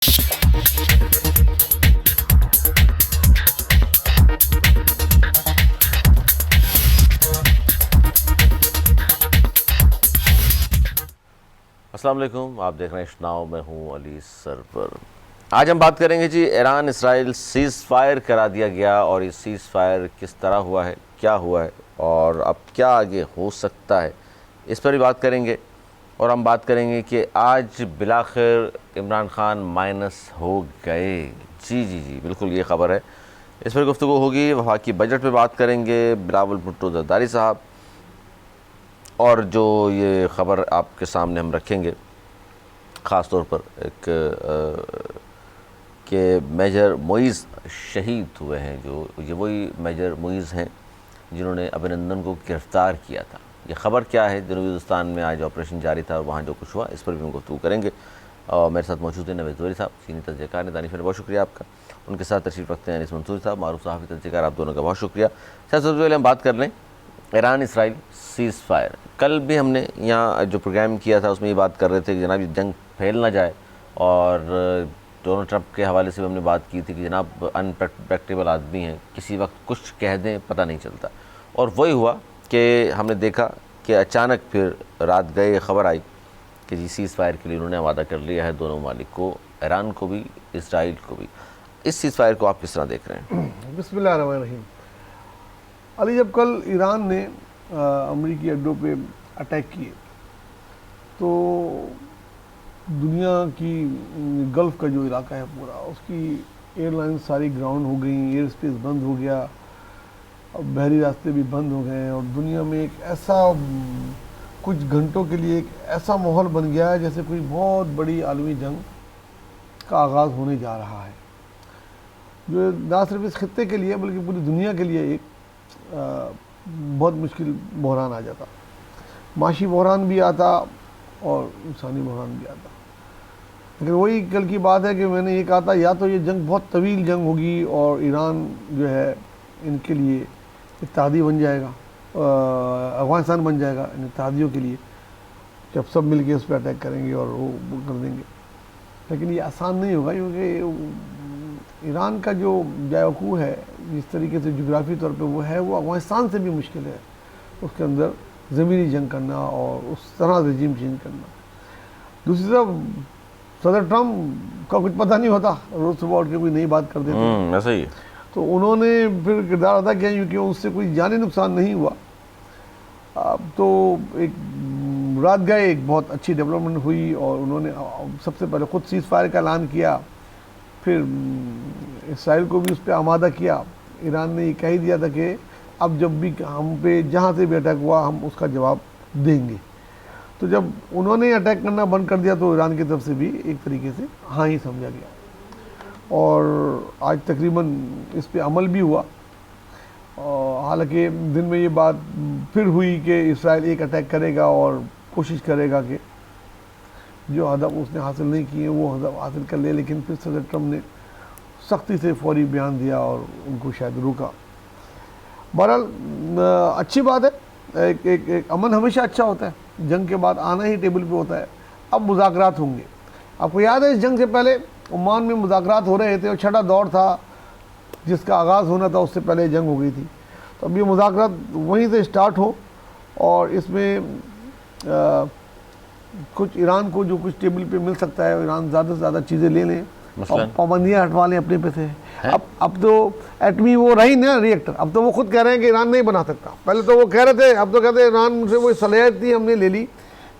अस्सलाम वालेकुम, आप देख रहे हैं इश्नाव, मैं हूं अली सरवर। आज हम बात करेंगे जी, ईरान इसराइल सीज़ फायर करा दिया गया और ये सीज़ फायर किस तरह हुआ है, क्या हुआ है और अब क्या आगे हो सकता है, इस पर भी बात करेंगे। और हम बात करेंगे कि आज बिलाखिर इमरान खान माइनस हो गए। जी जी जी बिल्कुल, ये ख़बर है, इस पर गुफ्तगू होगी। वफाकी बजट पे बात करेंगे, बिलावल भुट्टो जरदारी साहब, और जो ये ख़बर आपके सामने हम रखेंगे ख़ास तौर पर एक कि मेजर मोइज़ शहीद हुए हैं। जो ये वही मेजर मोइज़ हैं जिन्होंने अभिनंदन को गिरफ़्तार किया था। ये ख़बर क्या है, जनूबी हिंदुस्तान में आज ऑपरेशन जारी था और वहाँ जो कुछ हुआ, इस पर भी हम गुफ्तगू करेंगे। और मेरे साथ मौजूद हैं नवेद ज़ोहरी साहब, सीनियर तजज़ियाकार ने। दानिश, बहुत शुक्रिया आपका। उनके साथ तशरीफ़ रखते हैं अनीस मंसूरी साहब, मारूफ सहाफ़ी तजज़ियाकार। आप दोनों का बहुत शुक्रिया। सबसे पहले हम बात कर लें ईरान इसराइल सीज़ फायर। कल भी हमने यहाँ जो प्रोग्राम किया था उसमें ये बात कर रहे थे कि जनाब ये जंग फैल ना जाए, और डोनाल्ड ट्रंप के हवाले से भी हमने बात की थी कि जनाब अनप्रडिक्टेबल आदमी हैं, किसी वक्त कुछ कह दें पता नहीं चलता। और वही हुआ कि हमने देखा कि अचानक फिर रात गए ख़बर आई कि जी सीज़ फायर के लिए उन्होंने वादा कर लिया है दोनों ममालिक को, ईरान को भी इसराइल को भी। इस सीज़ फायर को आप किस तरह देख रहे हैं? बिस्मिल्लाहिर्रहमानिर्रहीम। अली, जब कल ईरान ने अमेरिकी अड्डों पे अटैक किए तो दुनिया की गल्फ़ का जो इलाका है पूरा, उसकी एयरलाइन सारी ग्राउंड हो गई, एयर स्पेस बंद हो गया, अब बहरी रास्ते भी बंद हो गए और दुनिया में एक ऐसा कुछ घंटों के लिए एक ऐसा माहौल बन गया है जैसे कोई बहुत बड़ी आलमी जंग का आगाज़ होने जा रहा है, जो ना सिर्फ इस खित्ते के लिए बल्कि पूरी दुनिया के लिए एक बहुत मुश्किल बहरान आ जाता। माशी बहरान भी आता और इंसानी बहरान भी आता। लेकिन वही कल की बात है कि मैंने ये कहा था, या तो ये जंग बहुत तवील जंग होगी और ईरान जो है इनके लिए इत्तेहादी बन जाएगा, अफगानिस्तान बन जाएगा इन इत्तेहादियों के लिए, जब सब मिल के उस पर अटैक करेंगे और वो कर देंगे। लेकिन ये आसान नहीं होगा, क्योंकि ईरान का जो जायकू है, जिस तरीके से जोग्राफी तौर पे वो है, वो अफगानिस्तान से भी मुश्किल है उसके अंदर ज़मीनी जंग करना और उस तरह रजीम चेंज करना। दूसरी तरफ सदर ट्रम्प का कुछ पता नहीं होता, रोज़ सुबह उठ के कोई नई बात कर देते ऐसा ही। तो उन्होंने फिर किरदार अदा किया, क्योंकि उससे कोई जानी नुकसान नहीं हुआ। अब तो एक रात गए एक बहुत अच्छी डेवलपमेंट हुई और उन्होंने सबसे पहले ख़ुद सीज़ फायर का ऐलान किया, फिर इसराइल को भी उस पर आमादा किया। ईरान ने ये कह ही दिया था कि अब जब भी हम पे जहाँ से भी अटैक हुआ हम उसका जवाब देंगे। तो जब उन्होंने अटैक करना बंद कर दिया तो ईरान की तरफ से भी एक तरीके से हाँ ही समझा गया और आज तकरीबन इस पे अमल भी हुआ। और हालांकि दिन में ये बात फिर हुई कि इसराइल एक अटैक करेगा और कोशिश करेगा कि जो हदफ उसने हासिल नहीं किए वो हदफ हासिल कर ले, लेकिन फिर सदर ट्रम्प ने सख्ती से फौरी बयान दिया और उनको शायद रोका। बहरहाल अच्छी बात है, एक अमन हमेशा अच्छा होता है, जंग के बाद आना ही टेबल पे होता है। अब मुज़ाकरात होंगे। आपको याद है इस जंग से पहले ओमान में मुज़ाकरात हो रहे थे और छठा दौर था जिसका आगाज़ होना था, उससे पहले जंग हो गई थी। तो अब ये मुज़ाकरात वहीं से स्टार्ट हो और इसमें कुछ ईरान को जो कुछ टेबल पे मिल सकता है, ईरान ज़्यादा से ज़्यादा चीज़ें ले लें और पाबंदियाँ हटवा लें अपने पे से। अब तो एटमी वो रही ना रिएक्टर, अब तो वो खुद कह रहे हैं कि ईरान नहीं बना सकता। पहले तो वो कह रहे थे, अब तो कहते हैं ईरान से वो सलाहियत थी हमने ले ली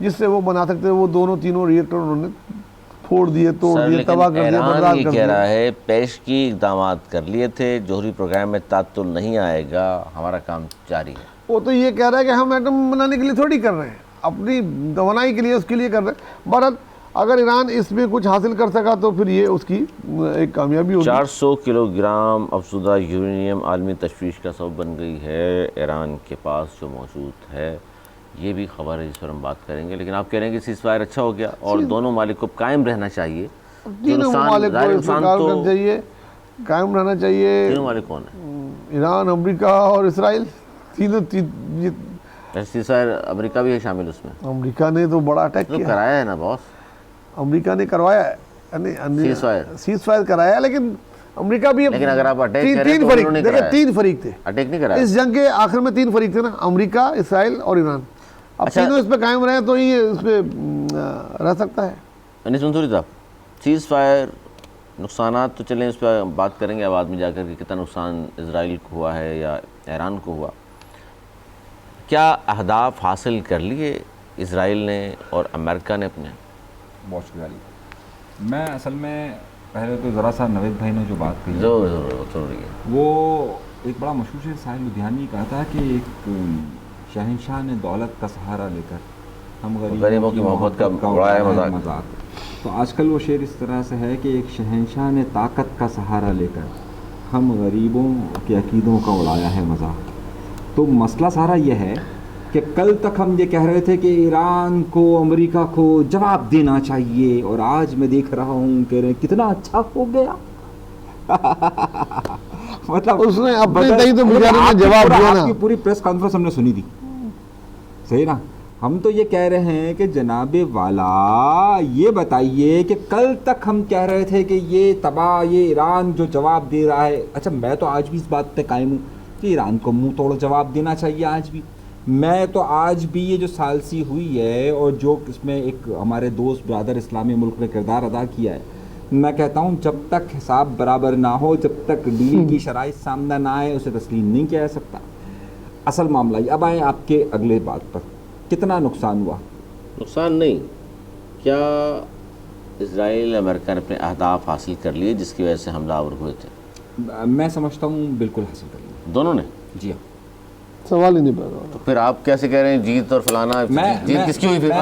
जिससे वो बना सकते हैं। वो दोनों तीनों रिएक्टर उन्होंने फोड़ दिए, तोड़ दिए, तबाह कर दिया, बर्बाद कर दिया। कह रहा है पेश की इक़दाम कर लिए थे, जोहरी प्रोग्राम में तातुल नहीं आएगा, हमारा काम जारी है। वो तो ये कह रहा है कि हम एटम बनाने के लिए थोड़ी कर रहे हैं, अपनी तवानाई के लिए उसके लिए कर रहे हैं। बहरहाल अगर ईरान इसमें कुछ हासिल कर सका तो फिर ये उसकी एक कामयाबी होगी। 400 किलोग्राम अफजुदा यूरेनियम आलमी तशवीश का सबब बन गई है ईरान के पास जो मौजूद है। ये भी खबर है जिस पर हम बात करेंगे। लेकिन आप कह रहे हैं कि सीज़ फायर अच्छा हो गया और दोनों मालिक को कायम रहना चाहिए। तीनों मालिक को चाहिए, कायम रहना चाहिए। तीनों मालिक कौन है? ईरान, अमेरिका और इसराइल, तीनों। सीज़ फायर अमेरिका भी है शामिल उसमें? अमेरिका ने तो बड़ा अटैक किया, कराया है ना बॉस। अमेरिका ने करवाया है, सीज फायर कराया, लेकिन अमेरिका भी लेकिन अगर आप अटैक करें तीन तो फरीक, उन्होंने देखिए कराया। 3 फरीक थे अटैक नहीं कराया। इस जंग के आखिर में, 3 फरीक थे ना, अमेरिका, इसराइल और ईरान। अब अच्छा। तीनों इस पे कायम रहे तो ये इस पे रह सकता है। अनीस मंसूरी साहब, सीज़ फायर नुकसानात तो चलें, उस पर बात करेंगे बाद में जाकर कि कितना नुकसान इजराइल को हुआ है या ईरान को हुआ। क्या अहदाफ हासिल कर लिए इजराइल ने और अमेरिका ने अपने? बहुत शुक्रिया। मैं असल में पहले तो ज़रा सा नवेद भाई ने जो बात कही जरूरी है, वो एक बड़ा मशहूर शेर साहिल लुधियानी कहा था कि एक शहंशाह ने दौलत का सहारा लेकर हम गरीबों की मोहब्बत का उड़ाया मजाक। तो आजकल वो शेर इस तरह से है कि एक शहंशाह ने ताकत का सहारा लेकर हम गरीबों के अकीदों का उड़ाया है मजाक। तो मसला सारा ये है कि कल तक हम ये कह रहे थे कि ईरान को, अमेरिका को जवाब देना चाहिए, और आज मैं देख रहा हूँ कह रहे कितना अच्छा हो गया। मतलब उसने अपने तय तो बेचारे ने जवाब दिया ना। आपकी पूरी प्रेस कॉन्फ्रेंस हमने सुनी थी, सही ना। हम तो ये कह रहे हैं कि जनाबे वाला ये बताइए कि कल तक हम कह रहे थे कि ये तबाह, ये ईरान जो जवाब दे रहा है। अच्छा, मैं तो आज भी इस बात पे कायम हूँ कि ईरान को मुंह तोड़ जवाब देना चाहिए आज भी। मैं तो आज भी ये जो सालसी हुई है और जो इसमें एक हमारे दोस्त ब्रदर इस्लामी मुल्क ने किरदार अदा किया है, मैं कहता हूँ जब तक हिसाब बराबर ना हो, जब तक डील की शराइत सामने ना आए, उसे तस्लीम नहीं किया जा सकता। असल मामला ये। अब आए आपके अगले बात पर, कितना नुकसान हुआ? नुकसान नहीं, क्या इजराइल अमेरिका ने अपने अहदाफ हासिल कर लिए जिसकी वजह से हमलावर हुए थे? मैं समझता हूँ बिल्कुल हासिल कर लिया। दोनों ने? जी हाँ। सवाल ही नहीं पैदा। तो फिर आप कैसे कह रहे हैं जीत और फलाना? जीत किसकी हुई फिर?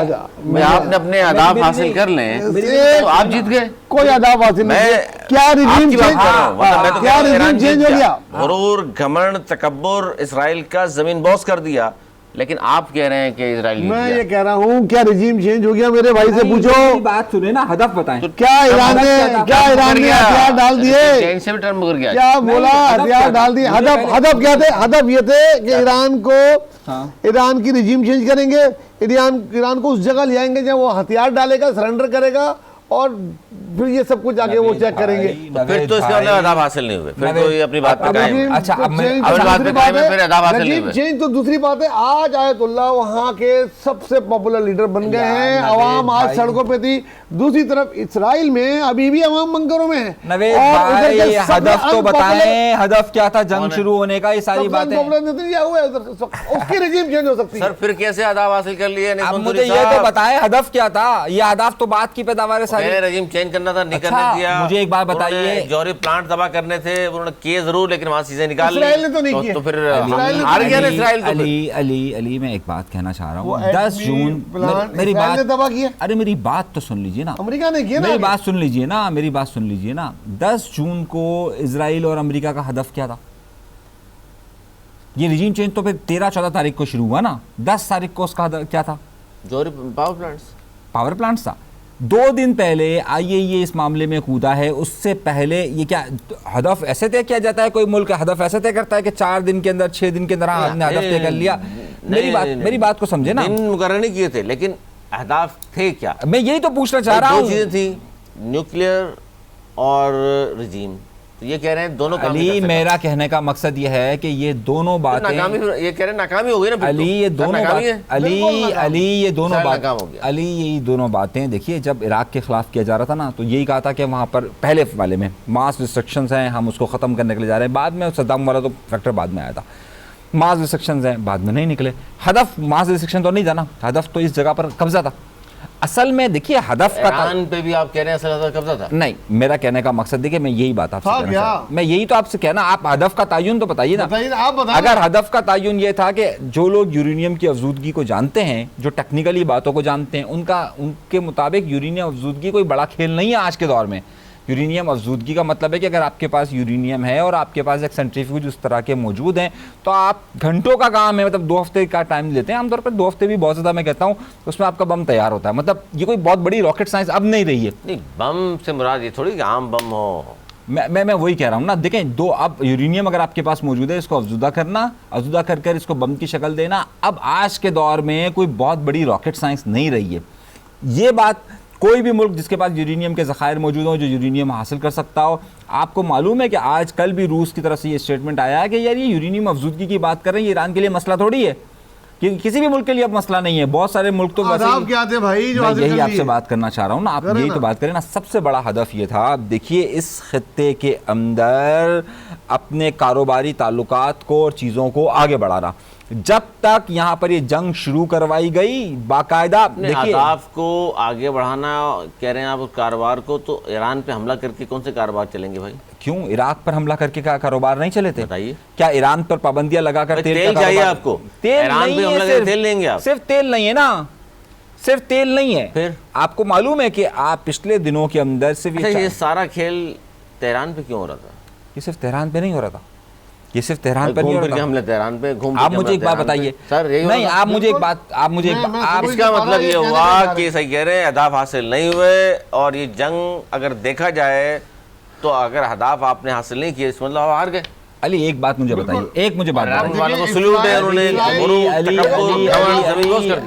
मैं आपने अपने अहदाफ हासिल कर लें तो आप जीत गए। कोई अहदाफ हासिल नहीं। मैं क्या रिजीम आपकी बात कर रहा हूं, मतलब मैं तो क्या कह रहा हूं, ईरान रिजीम जीत चेंज हो गया? गुरूर, घमंड, तकब्बुर इसराइल का जमीन बोस कर दिया, लेकिन आप कह रहे हैं कि इजराइल जीत मैं गया। ये कह रहा हूँ क्या रिजीम चेंज हो गया? मेरे भाई से पूछो। मेरी बात सुने ना, हदफ बताएं। क्या ईरान ने हथियार डाल दिए? चैन से भी टर्म मुकर गया। क्या बोला? हदफ हथियार क्या डाल दिए। था? मुझे हदफ क्या थे? हदफ ये थे कि ईरान को, हाँ। ईरान की रिजीम चेंज करेंगे, ईरान को उस जगह ले आएंगे जहाँ वो हथियार डालेगा, सरेंडर करेगा, और फिर ये सब कुछ आगे वो चेक करेंगे। तो फिर तो इसके अंदर अहदाफ हासिल नहीं हुए, फिर तो ये अपनी बात पे कायम है। अच्छा, अब मैं- चेंज अब तो बात दूसरी पे कायम है, बात फिर अहदाफ हासिल नहीं रजीम हुए। चेंज तो दूसरी बात है। आज आयतुल्लाह वहाँ के सबसे पॉपुलर लीडर बन गए हैं, अवाम आज सड़कों पे थी। दूसरी तरफ इसराइल में अभी भी अवाम बंकरों में है। नवेद और उधर भाई, के सबसे हदफ तो unpopular- बताएं, हदफ क्या था जंग कौन है? शुरू होने का? ये सारी सबसे बातें। unpopular नेतन्याहू है उधर, उसकी रिजीम चेंज हो सकती है। सर फिर कैसे अहदाफ हासिल कर लिए? अब मुझे ये तो बताएं हदफ क्या था? ये अहदाफ तो बात की पैदावार है सारी। रजीम चेंज करना था, नहीं अच्छा, करने दिया। मुझे एक बात बताइए। उन्होंने जौहरी प्लांट तबाह करने थे, उन्होंने किए जरूर, लेकिन वहां चीजें निकाल ली। इसराइल ने तो नहीं किए। तो फिर इसराइल ने हार गया ना अली इसराइल तो फिर। अली अली अली मैं एक बात कहना चाह रहा वो हूँ। 10 एटमी जून प्लांट मेरी इसराइल ने तबाह बात, किया। अरे मेरी बात तो सुन लीजिए ना, अमेरिका ने किया ना। मेरी बात सुन लीजिए ना, मेरी बात सुन लीजिए ना। 10 जून को इजराइल और अमेरिका का हदफ क्या था? ये रिजीम चेंज तो फिर 13-14 तारीख को शुरू हुआ ना। 10 तारीख को उसका हदफ क्या था? जौहरी पावर प्लांट्स। पावर प्लांट्स था। 2 दिन पहले आईएईए इस मामले में कूदा है। उससे पहले ये क्या हदफ ऐसे तय किया जाता है? कोई मुल्क हदफ ऐसे तय करता है कि 4 दिन के अंदर, 6 दिन के अंदर हमने हदफ तय कर लिया? मेरी बात को समझे ना। दिन मुकर्रर नहीं किए थे, लेकिन अहदाफ थे क्या? मैं यही तो पूछना चाह रहा दो हूँ। चीजें थी, न्यूक्लियर और रिजीम। तो ये कह रहे हैं दोनों काम नहीं अली, कर सकता। मेरा कहने का मकसद ये है कि ये दोनों बातें, नाकामी, ये कह रहे हैं नाकामी हो गई ना फिर तो। अली ये दोनों नाकामी है। अली ये दोनों सारा बात नाकाम हो गया। अली यही दोनों बातें देखिए, जब इराक के खिलाफ किया जा रहा था ना, तो यही कहा था कि वहाँ पर पहले वाले में मास रिस्ट्रिक्शंस हैं, हम उसको ख़त्म करने के लिए जा रहे हैं। बाद में सद्दाम वाला तो फैक्टर बाद में आया था। मास रिस्ट्रिक्शंस हैं, बाद में नहीं निकले। हदफ मास रिस्ट्रिक्शन तो नहीं था ना, हदफ तो इस जगह पर कब्जा था। असल में देखिए हदफ का ईरान पे भी आप कह रहे हैं असल कब्जा था। नहीं, मेरा कहने का मकसद देखिए, मैं यही बात आपसे था कहना क्या? चाह रहा हूं। मैं यही तो आपसे कहना, आप हदफ का तायुन तो बताइए ना। बताइए ना, आप बताइए अगर ना। हदफ का तायुन ये था कि जो लोग यूरेनियम की अफजूदगी को जानते हैं, जो टेक्निकली बातों को जानते हैं, उनके मुताबिक यूरेनियम अफजूदगी कोई बड़ा खेल नहीं है आज के दौर में। यूरेनियम अफजूदगी का मतलब है कि अगर आपके पास यूरेनियम है और आपके पास एक सेंट्रीफ्यूज उस तरह के मौजूद हैं, तो आप घंटों का काम है, मतलब 2 हफ्ते का टाइम लेते हैं आमतौर पर। 2 हफ्ते भी बहुत ज़्यादा मैं कहता हूँ, उसमें आपका बम तैयार होता है। मतलब ये कोई बहुत बड़ी रॉकेट साइंस अब नहीं रही है। नहीं, बम से मुराद ये थोड़ी कि आम बम हो। मैं वही कह रहा हूँ ना। देखें, अब यूरेनियम अगर आपके पास मौजूद है, इसको अफजुदा करना, अफजुदा कर इसको बम की शक्ल देना, अब आज के दौर में कोई बहुत बड़ी रॉकेट साइंस नहीं रही है। ये बात कोई भी मुल्क जिसके पास यूरेनियम के ज़खायर मौजूद हो, जो यूरेनियम हासिल कर सकता हो। आपको मालूम है कि आज कल भी रूस की तरफ से ये स्टेटमेंट आया है कि यार ये यूरेनियम अफजूदगी की बात कर रहे हैं, ये ईरान के लिए मसला थोड़ी है, कि किसी भी मुल्क के लिए अब मसला नहीं है। बहुत सारे मुल्क तो वैसे आदाब क्या थे भाई जो मैं हासिल यही कर आपसे लिए? बात करना चाह रहा हूँ ना, आप करें यही ना। तो बात करें ना। सबसे बड़ा हदफ ये था, अब देखिए इस खित्ते के अंदर अपने कारोबारी ताल्लुकात को और चीज़ों को आगे बढ़ाना। जब तक यहाँ पर ये जंग शुरू करवाई गई बाकायदा, अपने देखिए अहदाफ को आगे बढ़ाना कह रहे हैं आप, उस कारोबार को, तो ईरान पे हमला करके कौन से कारोबार चलेंगे भाई? क्यों इराक पर हमला करके क्या कारोबार नहीं चले थे? बताइए। क्या ईरान पर पाबंदियां लगाकर भाई, तेल तेल का चाहिए कारोबार- आपको? तेल ईरान नहीं पे है, हमला करके तेल लेंगे आप? सिर्फ तेल नहीं है ना, सिर्फ तेल नहीं है। फिर? आपको मालूम है कि आप पिछले दिनों के अंदर सिर्फ अच्छा, ये सारा खेल तेहरान पे क्यों हो रहा था? ये सिर्फ तेहरान पे नहीं हो रहा था, ये सिर्फ तेहरान पर नहीं हो घूम फिर रहा के था। हमले तेहरान पे, घूम फिर आप के मुझे हमला एक बात तेहरान पे। बताइए सर यही नहीं, हो रहा था। आप मुझे एक बात, आप मुझे मैं आप समझ इसका नहीं पा मतलब रहा, ये ये कहने हुआ क्या चाह कि सही कह रहे हैं, अहदाफ हासिल नहीं हुए, और ये जंग अगर देखा जाए तो अगर अहदाफ आपने हासिल नहीं किए, इसका मतलब आप हार गए। अली एक बात मुझे बताइए, एक मुझे बात ईरान बताइए। वालों को सल्यूट है, उन्होंने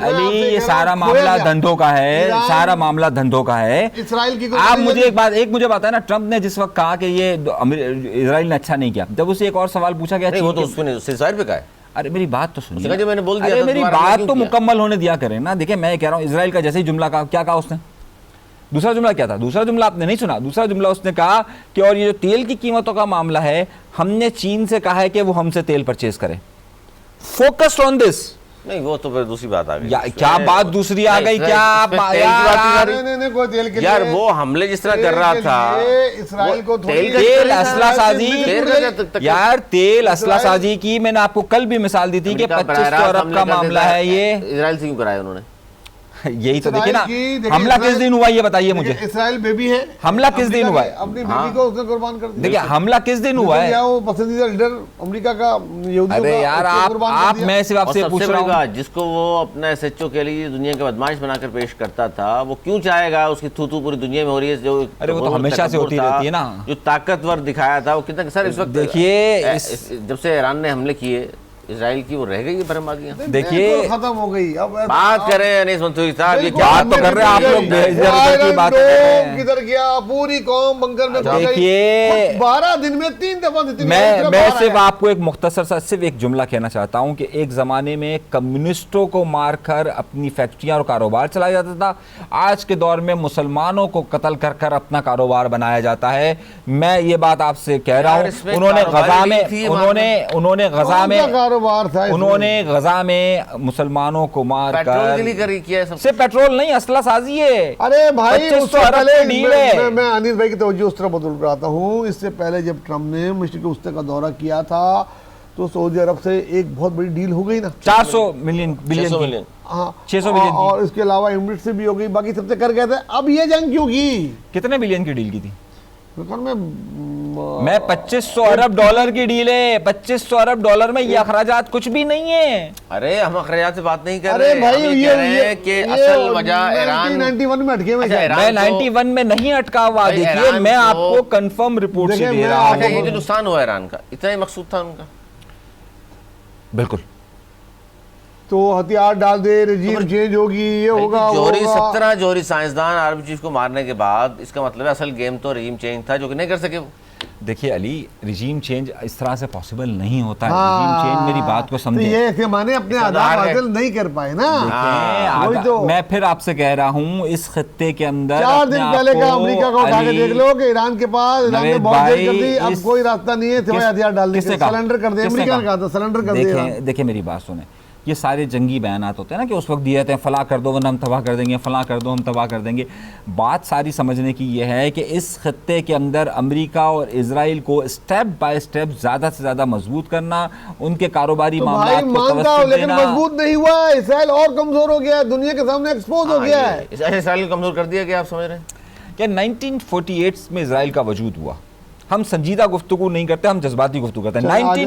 अली ये सारा मामला धंधों का है, सारा मामला धंधों का है। इसराइल की आप मुझे एक मुझे बताया ना, ट्रंप ने जिस वक्त कहा कि ये इजराइल ने अच्छा नहीं किया, जब उसे एक और सवाल पूछा गया, नहीं, वो तो उसमें सीज़फायर पे का है। अरे मेरी बात तो सुनिए, उसने कहा जो मैंने बोल दिया अरे था, मेरी दोबारा हमला बात क्यों तो किया? मुकम्मल होने दिया करें ना। देखिए मैं कह रहा हूँ, इजराइल का जैसे ही जुमला कहा, क्या कहा उसने? दूसरा जुमला क्या था? दूसरा जुमला आपने नहीं सुना। दूसरा जुमला उसने कहा कि और ये जो तेल की कीमतों का मामला है, हमने चीन से कहा है कि वो हमसे तेल परचेज करे। Focused on this. नहीं, वो तो फिर दूसरी बात आ गई। क्या बात दूसरी आ गई? क्या आप नहीं कोई तेल के यार लिए- वो हमले जिस तरह तेल कर रहा के था, लिए इसराइल को थोड़ी- तेल का तेल तेल असला साजी, यार तेल असला इसराइल- साजी की मैंने आपको कल भी मिसाल दी थी कि 2500 अरब का मामला है ये। इजराइल से क्यों कराया उन्होंने? यही तो देखिए ना, इसराइल की- देखिए हमला किस इसराइल- दिन हुआ ये बताइए मुझे। देखिए, इसराइल बेबी है, हमला किस दिन हुआ है? अपनी हाँ। बेबी को उसने कुर्बान कर दिया। देखिए हमला किस दिन हुआ है? वो पसंदीदा लीडर अमेरिका का, यहूदियों अरे का, यार उसको कुर्बान कर आप दिया। मैं सिर्फ और आपसे सबसे पूछ बड़ी रहा हूँ, बात, जिसको वो अपना एसएचओ के लिए दुनिया के बदमाश बनाकर पेश करता था, वो क्यों चाहेगा उसकी थू पूरी दुनिया में हो रही है? जो अरे वो तो हमेशा से होती रहती है ना। जो ताकतवर दिखाया था वो कितना, सर इस वक्त देखिए जब से ईरान ने हमले किए इजराइल की, वो रह गई बर्बादियां। देखिए बिल्कुल खत्म हो गई। अब बात करें अनीस मंसूरी साहब, ये बिल्कुल, क्या बात तो कर रहे हैं आप लोग, बेइज्जती की बात कर रहे हैं। किधर गया? पूरी कौम बंकर में घुस गई। देखिए 12 दिन में 3 दफा मैं सिर्फ आपको एक मुख्तसर सा सिर्फ एक जुमला कहना चाहता हूं कि एक ज़माने में कम्युनिस्टों को मारकर अपनी फैक्ट्रियां और कारोबार चलाया जाता था, आज के दौर में मुसलमानों को कत्ल कर कर अपना कारोबार बनाया जाता है। मैं ये बात आपसे कह रहा यार, हूं, इसमें उन्होंने कारोबारी गजा में थी, उन्होंने गजा में कारोबार था इसमें? उन्होंने गजा में मुसलमानों को मार पेट्रोल के लिए कर, किया है सब। सिर्फ पेट्रोल नहीं, असला साजी है। अरे भाई 2500 उससे अरब पहले की डील है। मैं अनिल भाई की तवज्जो उस तरह बदल रहा हूँ। इससे पहले जब ट्रम्प ने मशरिक़ वस्ती का दौरा किया था तो सऊदी अरब से एक बहुत बड़ी डील हो गई ना, 400 मिलियन 600 बिलियन मिलियन। हाँ 600 बिलियन की। और इसके अलावा इमिरेट से भी हो गई, बाकी सबसे कर गए थे। अब ये जंग क्यों की? कितने बिलियन की डील की थी? मैं 2500 अरब डॉलर की डील है। 2500 अरब डॉलर में ये अखराजात कुछ भी नहीं है। अरे हम अखराजात से बात नहीं कर अरे रहे, भाई हम ये कह रहे हैं कि असल वजह ईरान 1991 में अटके हुए अच्छा, थे। ईरान मैं को- 91 में नहीं अटका हुआ। भाई, देखिए ईरान मैं को- आपको कंफर्म रिपोर्ट से देखिए, दे मैं रहा अच्छा, ये हूँ। जो नुकसान हुआ ईरान का, इतना ही मकसूद था उनका? बिल्कुल। तो हथियार डाल दे, रजीम चेंज होगी, ये होगा वो जोहरी होगा। 17 जोहरी साइंसदान आर्मी चीफ को मारने के बाद, इसका मतलब है असल गेम तो रजीम चेंज था, जो कि नहीं कर सके वो। देखिए अली, रिजीम चेंज इस तरह से पॉसिबल नहीं होता है। हाँ, रिजीम चेंज, मेरी बात को तो समझे। ये कि माने अपने इसका आधार आधार है। हासिल नहीं कर पाए ना। देखें, वही तो। मैं फिर आपसे कह रहा हूँ, इस खत्ते के अंदर 4 अपने दिन आप पहले का को अमेरिका को उठा के अली- देख लो कि ईरान के पास, ईरान ने नवेद बहुत देर कर दी, भाई, अब इस- कोई रास्ता नहीं है सिवाय किस- हथियार डालने के। किसने कहा? सरेंडर कर दे, किसने अमेरिका ने कहा था सरेंडर कर दे। देखें देखिए मेरी बात सुने, ये सारे जंगी बयानात होते हैं ना कि उस वक्त दिए जाते हैं, फला कर दो वरना हम तबाह कर देंगे, फला कर दो हम तबाह कर देंगे। बात सारी समझने की ये है कि इस खत्ते के अंदर अमेरिका और इजराइल को स्टेप बाय स्टेप ज़्यादा से ज़्यादा मजबूत करना, उनके कारोबारी तो भाई मामलात को मानता हूं, तवज्जो लेकिन देना। मजबूत नहीं हुआ है। इसराइल और कमजोर हो गया है, दुनिया के सामने एक्सपोज हो गया है। इसराइल को कमजोर कर दिया गया, आप समझ रहे हैं? कि 1948 में इसराइल का वजूद हुआ। हम संजीदा गुफ्तगू नहीं करते, हम जज्बाती गुफ्तगू करते हैं। चलो, आगे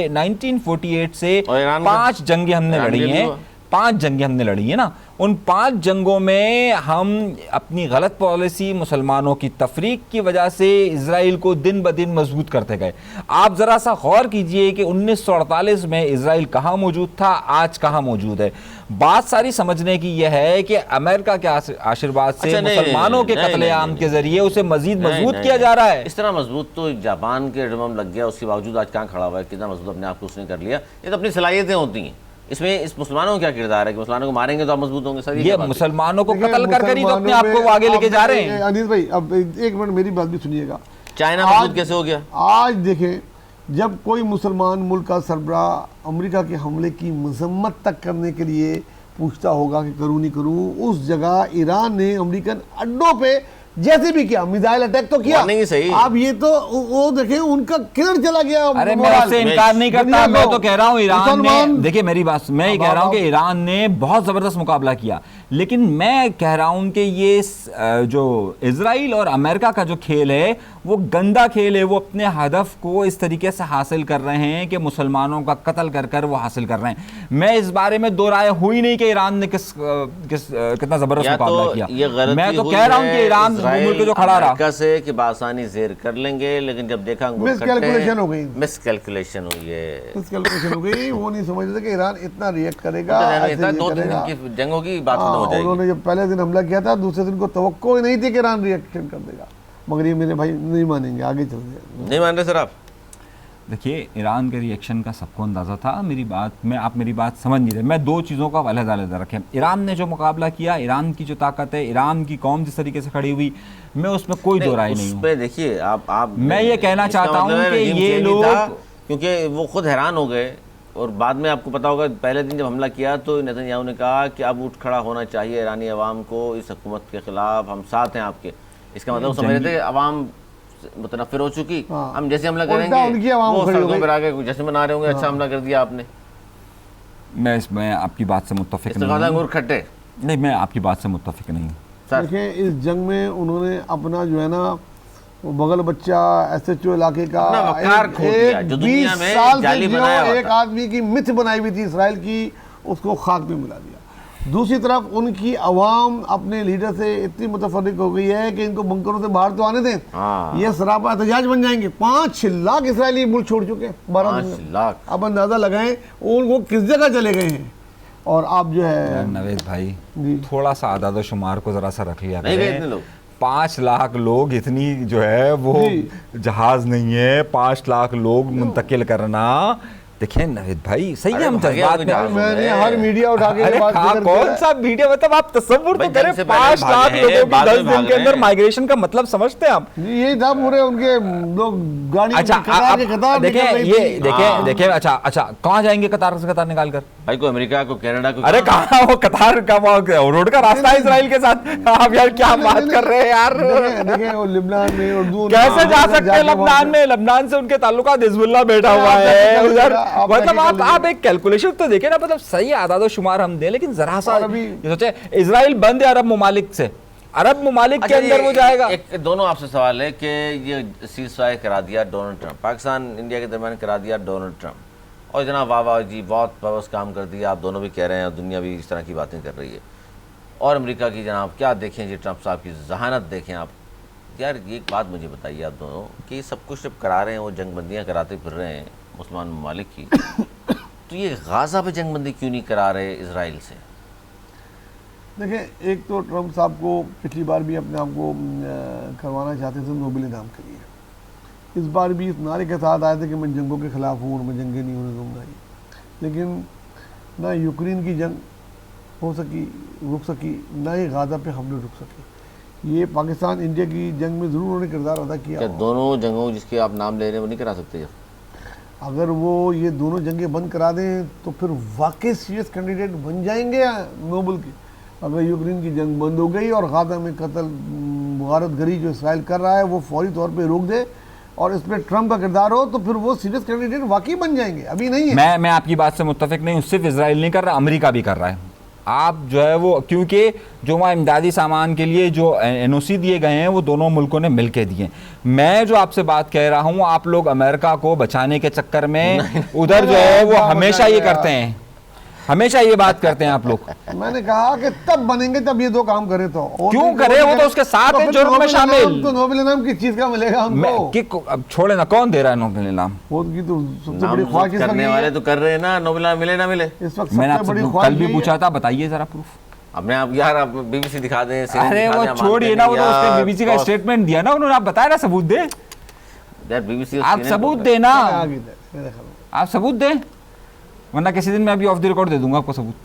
1948 से और ईरान का? 5 जंगें हमने ईरान लड़ी के हैं। हुआ। 5 जंगें हमने लड़ी है ना, उन 5 जंगों में हम अपनी गलत पॉलिसी, मुसलमानों की तफरीक की वजह से इजराइल को दिन ब दिन मजबूत करते गए। आप ज़रा सा गौर कीजिए कि 1948 में इजराइल कहाँ मौजूद था, आज कहाँ मौजूद है। बात सारी समझने की यह है कि अमेरिका के आशीर्वाद से अच्छा, मुसलमानों के कत्लेआम के जरिए उसे मजीद मजबूत किया जा रहा है। इस तरह मजबूत तो जापान के डबम लग गया, उसके बावजूद आज कहाँ खड़ा हुआ है, कितना मजबूत अपने आप को उसने कर लिया। ये तो अपनी सलाहियतें होती हैं। इसमें इस मुसलमानों का क्या किरदार है कि मुसलमानों को मारेंगे तो आप मजबूत होंगे सर? ये मुसलमानों को देखिए, कत्ल कर कर ही तो अपने मुसलमानों आप को में आगे लेके आप जा रहे हैं। अनिल भाई, अब एक मिनट मेरी बात भी सुनिएगा। चाइना आज- मजबूत कैसे हो गया? आज देखें, जब कोई मुसलमान मुल्क का सरबराह अमेरिका के हमले की मजम्मत तक करने के लिए पूछता होगा कि करूँ नहीं करूँ, उस जगह ईरान ने अमेरिकन अड्डों पे जैसे भी किया, मिसाइल अटैक तो किया। नहीं सही। आप ये तो वो देखें, उनका किधर चला गया। अरे मैं मोराल। उससे इनकार नहीं करता, दुनिया मैं को तो कह रहा हूँ ईरान ने, मुसलमान- देखिए मेरी बात, मैं ये कह रहा हूँ कि ईरान ने बहुत ज़बरदस्त मुकाबला किया, लेकिन मैं कह रहा हूँ कि ये जो इजराइल और अमेरिका का जो खेल है वो गंदा खेल है। वो अपने हदफ को इस तरीके से हासिल कर रहे हैं कि मुसलमानों का कत्ल कर कर वो हासिल कर रहे हैं। मैं इस बारे में दो राय हुई नहीं कि ईरान ने कितना ज़बरदस्त या मुकाबला तो किया। ये गलती मैं तो हुई कह रहा हूँ है कि ईरान वो मुल्क जो खड़ा रहा, अमेरिका से कि बासानी जेर कर लेंगे, लेकिन जब देखा मिसकैलकुलेशन हो गई। मिसकैलकुलेशन हुई है। मिसकैलकुलेशन हो गई। वो नहीं समझ रहे थे कि ईरान इतना रिएक्ट करेगा, ऐसे इतना ये 2-3 करेगा। दिन की जंगों की बात हाँ, खत्म हो जाएगी। उन्होंने जब पहले दिन हमला किया था, दूसरे दिन को तवक्को ही नहीं थी कि ईरान रिएक्शन कर देगा, मगर ये मेरे भाई नहीं मानेंगे, आगे चल गए। नहीं मान रहे सर आप? देखिए ईरान के रिएक्शन का सबको अंदाज़ा था। मेरी बात में आप मेरी बात समझ नहीं रहे। मैं 2 चीज़ों का अलग-अलग रखें। ईरान ने जो मुकाबला किया, ईरान की जो ताकत है, ईरान की कौम जिस तरीके से खड़ी हुई, मैं उसमें कोई दो राय नहीं हूँ। उसमें देखिए आप मैं ये कहना इसका चाहता हूँ मतलब है कि regime ये change ही था, लोग, क्योंकि वो खुद हैरान हो गए। और बाद में आपको पता होगा, पहले दिन जब हमला किया तो नेतन्याहू ने कहा कि अब उठ खड़ा होना चाहिए ईरानी अवाम को इस हुकूमत के खिलाफ, हम साथ हैं आपके। इसका मतलब समझ रहे थे कि अवाम मुतनफिर हो चुकी, हाँ। हम जैसे हमला उल्टा करेंगे उनकी अवाम वो खड़ी हो सड़कों गई। पर आके जश्न मना रहे होंगे, अच्छा हमला कर दिया आपने। मैं इसमें आपकी बात से मुत्तफिक नहीं हूँ। अंगूर खट्टे नहीं, मैं आपकी बात से मुत्तफिक नहीं हूँ। सर देखें, इस जंग में उन्होंने अपना जो है ना, वो बगल बच्चा SHO इलाके का अपना वकार खो दिया, जो दुनिया 20 में साल से जाली जो बनाया हुआ एक था। आदमी की मिथ बनाई हुई थी इसराइल की, उसको खाक में मिला दिया। दूसरी तरफ उनकी आवाम अपने लीडर से इतनी मुतफर्रिक हो गई है कि इनको बंकरों से बाहर तो आने दें, हाँ। ये सरापा एहतजाज बन जाएंगे। 5 लाख इसराइली मुल्क छोड़ चुके हैं 12 दिन 5 में। लाख। अब अंदाजा लगाएं वो किस जगह चले गए हैं। और आप जो यार है नवेद भाई, जी। थोड़ा सा आदाद शुमार को जरा सा रख लिया नहीं गए करें। इतने लोग। 5 लाख लोग, इतनी जो है वो जी। जहाज नहीं है। 5 लाख लोग मुंतकिल करना, देखिए नवेद भाई सही है, अरे हम भागे जज्बात होगे में जहाज। मैंने हर मीडिया उठा के अरे ये बात कहाँ जिक्र किया कौन है। सा वीडियो, मतलब आप तस्वुर भाई तो जंग करें, से पहले 5 भागे लाख हैं, लोगों की बाद में 10 दिन भाग के रहे अंदर हैं। माइग्रेशन का मतलब समझते हैं आप? यही था पूरे उनके लोग गाड़ी अच्छा कतार के कतार देखें निकल रही ये थी। देखें देखें, अच्छा कहाँ जाएंगे कतार से कतार निकाल कर? भाई को अमेरिका को कनाडा को अरे कहाँ, वो कतार का वो रोड का रास्ता है इसराइल के साथ। आप यार क्या बात कर रहे हैं यार? देखें वो लिबनान में उर्दू कैसे जा सकते हैं लबनान में? लबनान से उनके ताल्लुकात हिजबुल्लाह बैठा हुआ आप है जाके उधर। आप मतलब जाके आप एक कैलकुलेशन तो देखें ना, मतलब सही आदाद शुमार हम दें, लेकिन जरा सा और अभी- ये सोचे इजराइल बंद है अरब ममालिक से, अरब ममालिक के अच्छा, अंदर ये वो जाएगा। एक दोनों आपसे सवाल है कि ये सीज फायर करा दिया डोनाल्ड ट्रंप, पाकिस्तान इंडिया के दरमियान करा दिया डोनाल्ड ट्रंप, और जनाब वाह वाह जी बहुत बस काम कर दिया, आप दोनों भी कह रहे हैं और दुनिया भी इस तरह की बातें कर रही है। और अमेरिका की जनाब क्या देखें जी, ट्रंप साहब की जहानत देखें आप। यार ये एक बात मुझे बताइए आप दोनों कि ये सब कुछ जब करा रहे हैं, वो जंगबंदियाँ कराते फिर रहे हैं मुसलमान ममालिक की, तो ये गाज़ा पे जंगबंदी क्यों नहीं करा रहे इसराइल से? देखें, एक तो ट्रंप साहब को पिछली बार भी अपने आप को करवाना चाहते थे नोबेल इनाम के लिए। इस बार भी इस नारे के साथ आए थे कि मैं जंगों के ख़िलाफ़ हूँ और मैं जंगें नहीं होने दूँगा। लेकिन ना यूक्रेन की जंग हो सकी, रुक सकी, ना ही गाज़ा पे हमले रुक सके। ये पाकिस्तान इंडिया की जंग में ज़रूर उन्होंने किरदार अदा किया। क्या दोनों जंगों जिसके आप नाम ले रहे हैं वो नहीं करा सकते? अगर वो ये दोनों जंगें बंद करा दें तो फिर वाकई सीरियस कैंडिडेट बन जाएंगे नोबेल के। अगर यूक्रेन की जंग बंद हो गई और गाज़ा में कत्ल गारतगरी जो इसराइल कर रहा है वो फौरी तौर पे रोक दे और इसमें ट्रंप का किरदार हो, तो फिर वो सीरियस कैंडिडेट वाकई बन जाएंगे। अभी नहीं है। मैं आपकी बात से मुत्तफिक नहीं हूँ। सिर्फ इसराइल नहीं कर रहा, अमेरिका भी कर रहा है। आप जो है वो, क्योंकि जो वहाँ इमदादी सामान के लिए जो NOC दिए गए हैं वो दोनों मुल्कों ने मिलके दिए। मैं जो आपसे बात कह रहा हूँ, आप लोग अमेरिका को बचाने के चक्कर में उधर जो है वो हमेशा ये करते हैं। हमेशा ये बात करते हैं आप लोग। मैंने कहा कि तब बनेंगे तब ये दो काम करे तो। और क्यों नहीं करे? वो तो उसके साथ है जुर्म में शामिल। तो नोबेल इनाम किस चीज का मिलेगा हमको? अब छोड़े ना, कौन दे रहा है नोबेल इनाम? उनकी तो सबसे बड़ी नामजद ख्वाहिश करने वाले तो कर रहे हैं ना, नोबेल इनाम मिले ना मिले। इस वक्त मैंने सबसे बड़ी आपसे ख्वाहिश कल भी यही पूछा था, बताइए जरा प्रूफ। अपने आप यार, आप बीबीसी दिखा दें, CNN अरे दिखा वो दें, हम छोड़िए मानते ना, नहीं वो तो उसने यार, बीबीसी का और- स्टेटमेंट दिया ना उन्होंने, आप बताए ना, सबूत दे, यार बीबीसी और आप CNN सबूत बोल देना, है। आगे दे, मेरे ख्याल में। आप सबूत दें, वरना किसी दिन मैं अभी ऑफ द रिकॉर्ड दे दूंगा आपको सबूत।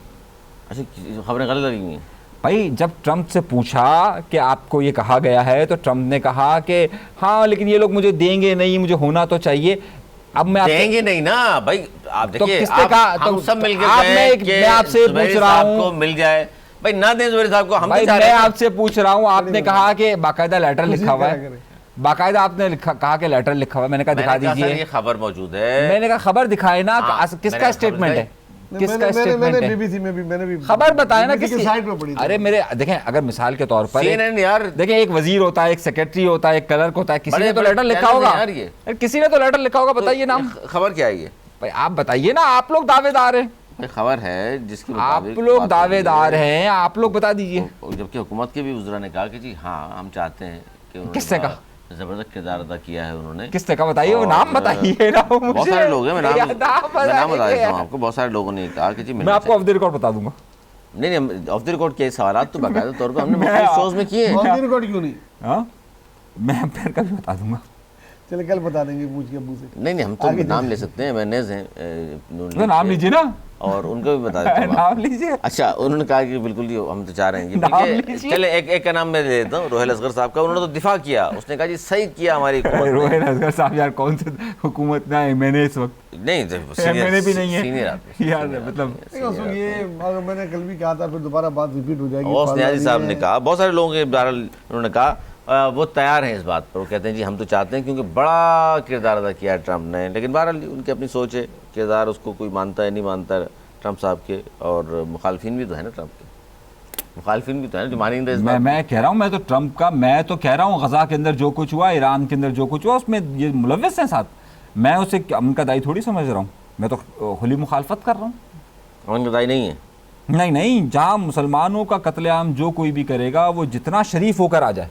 रहे हैं। अच्छा, खबरें गलत लगी हैं। भाई जब ट्रम्प से पूछा कि आपको ये कहा गया है, तो ट्रम्प ने कहा कि हाँ लेकिन ये लोग मुझे देंगे नहीं, मुझे होना तो चाहिए। अब मैं आपसे- देंगे नहीं ना भाई, आप तो देखिए, किसने कहा? हम तो सब मिलकर आप, कहें मैं कि आपसे जुबैरी पूछ रहा साहब हूं। को मिल जाए, भाई ना दें जुबैरी साहब को, हम भाई तो चाह मैं रहे हैं। आपसे पूछ रहा हूँ, आपने कहा कि बाकायदा लेटर खुशी लिखा हुआ क्या है, करे? बाकायदा आपने कहा कि लेटर लिखा हुआ है, मैंने कहा दिखा मैंने कहा, सर, दीजिए। ये खबर मौजूद है। मैंने कहा खबर दिखाए ना, हाँ, मैंने किसका खबर स्टेटमेंट है, नहीं, किसका मैंने स्टेटमेंट है? बीबीसी में भी मैंने भी खबर बताए ना BBC किसकी की साइट पे पढ़ी थी। अरे मेरे देखें, अगर मिसाल के तौर पर CNN यार, देखें, एक वजीर होता है, एक सेक्रेटरी होता है, एक क्लर्क होता है, किसी बड़े- ने तो बड़े लेटर लिखा चैनल होगा हैं यार ये। अरे किसी ने तो लेटर लिखा होगा, बताइए नाम। खबर क्या है ये? भाई आप बताइए ना, आप लोग दावेदार हैं, भाई खबर है जिसके आप मुताबिक लोग बात हो दावेदार रही है। हैं, आप लोग बता दीजिए। जबकि हुकूमत के भी वज़रा ने कहा कि जी हाँ, हम चाहते हैं कि उन्होंने किसने बड़ा कहा? जबरदस्त किरदार अदा किया है उन्होंने। किसने कहा? बताइए, वो और, नाम बताइए ना, वो बहुत मुझे सारे लोग हैं, मैं नाम यार, नाम बता बताइए। देता हूँ आपको। बहुत सारे लोगों ने कहा कि जी मैं मिलना आपको ऑफ द रिकॉर्ड बता दूंगा। चाहिए। नहीं, ऑफ द रिकॉर्ड के सवाल तो बाकायदा तौर पर हमने मुख्तलिफ शोज में किए हैं। ऑन द रिकॉर्ड क्यों नहीं? हाँ, मैं फिर कभी बता दूंगा। चले कल बता देंगे पूछ के अब्बू से। नहीं, हम तो आगे नाम ले सकते हैं, मैनेज हैं नून लीग तो नाम के, लीजिए ना, और उनका भी बता देता हूँ नाम आपको। लीजिए। अच्छा, उन्होंने कहा कि बिल्कुल जी हम तो चाह रहे हैं कि नाम बिल्कुल- लीजिए। चले एक का नाम मैं ले लेता हूँ, रोहेल असगर साहब का। उन्होंने तो दिफा किया, उसने कहा जी सही किया हमारी हुकूमत ने। रोहित असगर साहब यार, कौन से हुकूमत में है मैंने इस वक्त? नहीं, मैंने भी नहीं है सीनियर आदमी, यार, senior मतलब आदमी, नहीं, उसमें ये अगर मैंने कल भी कहा था, फिर दोबारा बात रिपीट हो जाएगी। और न्याजी साहब पार्लियामेंट ने कहा, बहुत सारे लोगों के बहरहाल उन्होंने कहा वो तैयार हैं इस बात पर। वो कहते हैं जी हम तो चाहते हैं, क्योंकि बड़ा किरदार अदा किया है ट्रम्प ने। लेकिन बहरहाल उनकी अपनी सोच है, किरदार उसको कोई मानता है नहीं मानता है ट्रम्प साहब के, और मुखालफिन भी तो है ना ट्रम्प के, मुखालफिन भी तो है ना जो मानेंगे इस बात। मैं कह रहा हूँ, मैं तो ट्रम्प का, मैं तो कह रहा हूँ गजा के अंदर जो कुछ हुआ, ईरान के अंदर जो कुछ हुआ, उसमें ये मुलव्वस हैं साथ। मैं उसे उनका दाई थोड़ी समझ रहा हूँ, मैं तो खुली मुखालफत कर रहा हूँ। उनका दाई नहीं है। नहीं नहीं, जहाँ मुसलमानों का कत्लेआम जो कोई भी करेगा, वो जितना शरीफ होकर आ जाए,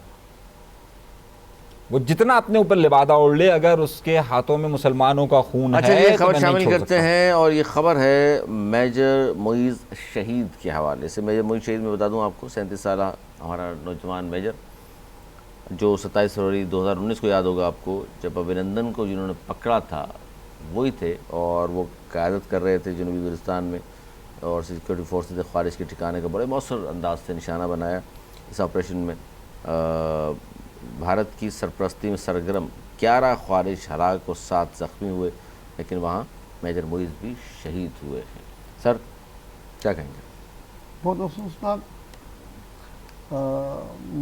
वो जितना अपने ऊपर लिबादा ओढ़ ले, अगर उसके हाथों में मुसलमानों का खून अच्छा, है ये तो खबर मैं नहीं शामिल छोड़ करते सकता। हैं, और ये खबर है मेजर मुईज़ शहीद के हवाले से। मेजर मुईज़ शहीद, मैं बता दूं आपको, 37 साल हमारा नौजवान मेजर, जो 27 फरवरी 2019 को याद होगा आपको, जब अभिनंदन को जिन्होंने पकड़ा था वही थे, और वो क़यादत कर रहे थे जनूबी वज़ीरिस्तान में, और सिक्योरिटी फोर्सेज ख़ारिज के ठिकाने का बड़े मौसर अंदाज से निशाना बनाया इस ऑपरेशन में। भारत की सरपरस्ती में सरगर्म 11 ख़वारिज हलाक और 7 ज़ख्मी हुए, लेकिन वहाँ मेजर मुईज़ भी शहीद हुए हैं। सर क्या कहेंगे? बहुत अफसोसनाक,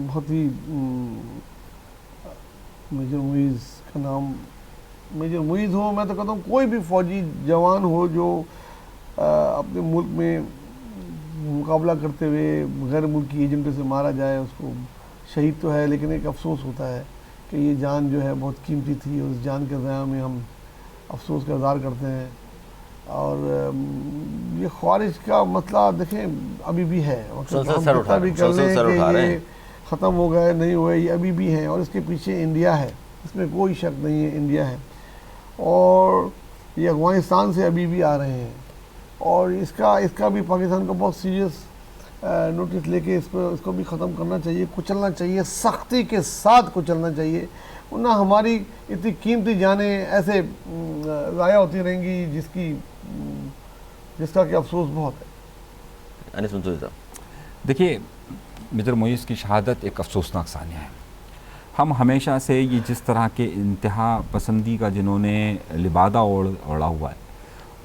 बहुत ही मेजर मुईज़ का नाम, मेजर मुईज़ हो, मैं तो कहता हूँ कोई भी फौजी जवान हो जो अपने मुल्क में मुकाबला करते हुए गैर मुल्की एजेंटों से मारा जाए, उसको शहीद तो है, लेकिन एक अफसोस होता है कि ये जान जो है बहुत कीमती थी, और उस जान के ज़िया में हम अफसोस का इज़हार करते हैं। और ये ख्वारिज का मसला देखें अभी भी है, सर उठा भी कर लें कि ये ख़त्म हो गए नहीं हुए, ये अभी भी हैं, और इसके पीछे इंडिया है, इसमें कोई शक नहीं है, इंडिया है, और ये अफ़गानिस्तान से अभी भी आ रहे हैं, और इसका भी पाकिस्तान को बहुत सीरियस नोटिस लेके इसको भी ख़त्म करना चाहिए, कुचलना चाहिए, सख्ती के साथ कुचलना चाहिए, वरना हमारी इतनी कीमती जानें ऐसे ज़ाया होती रहेंगी जिसका कि अफसोस बहुत है। अनिस मंसूरी साहब, देखिए, मेजर मुईज़ की शहादत एक अफसोसनाक सानिया है। हम हमेशा से ये जिस तरह के इंतहा पसंदी का जिन्होंने लिबादा ओढ़ा हुआ है,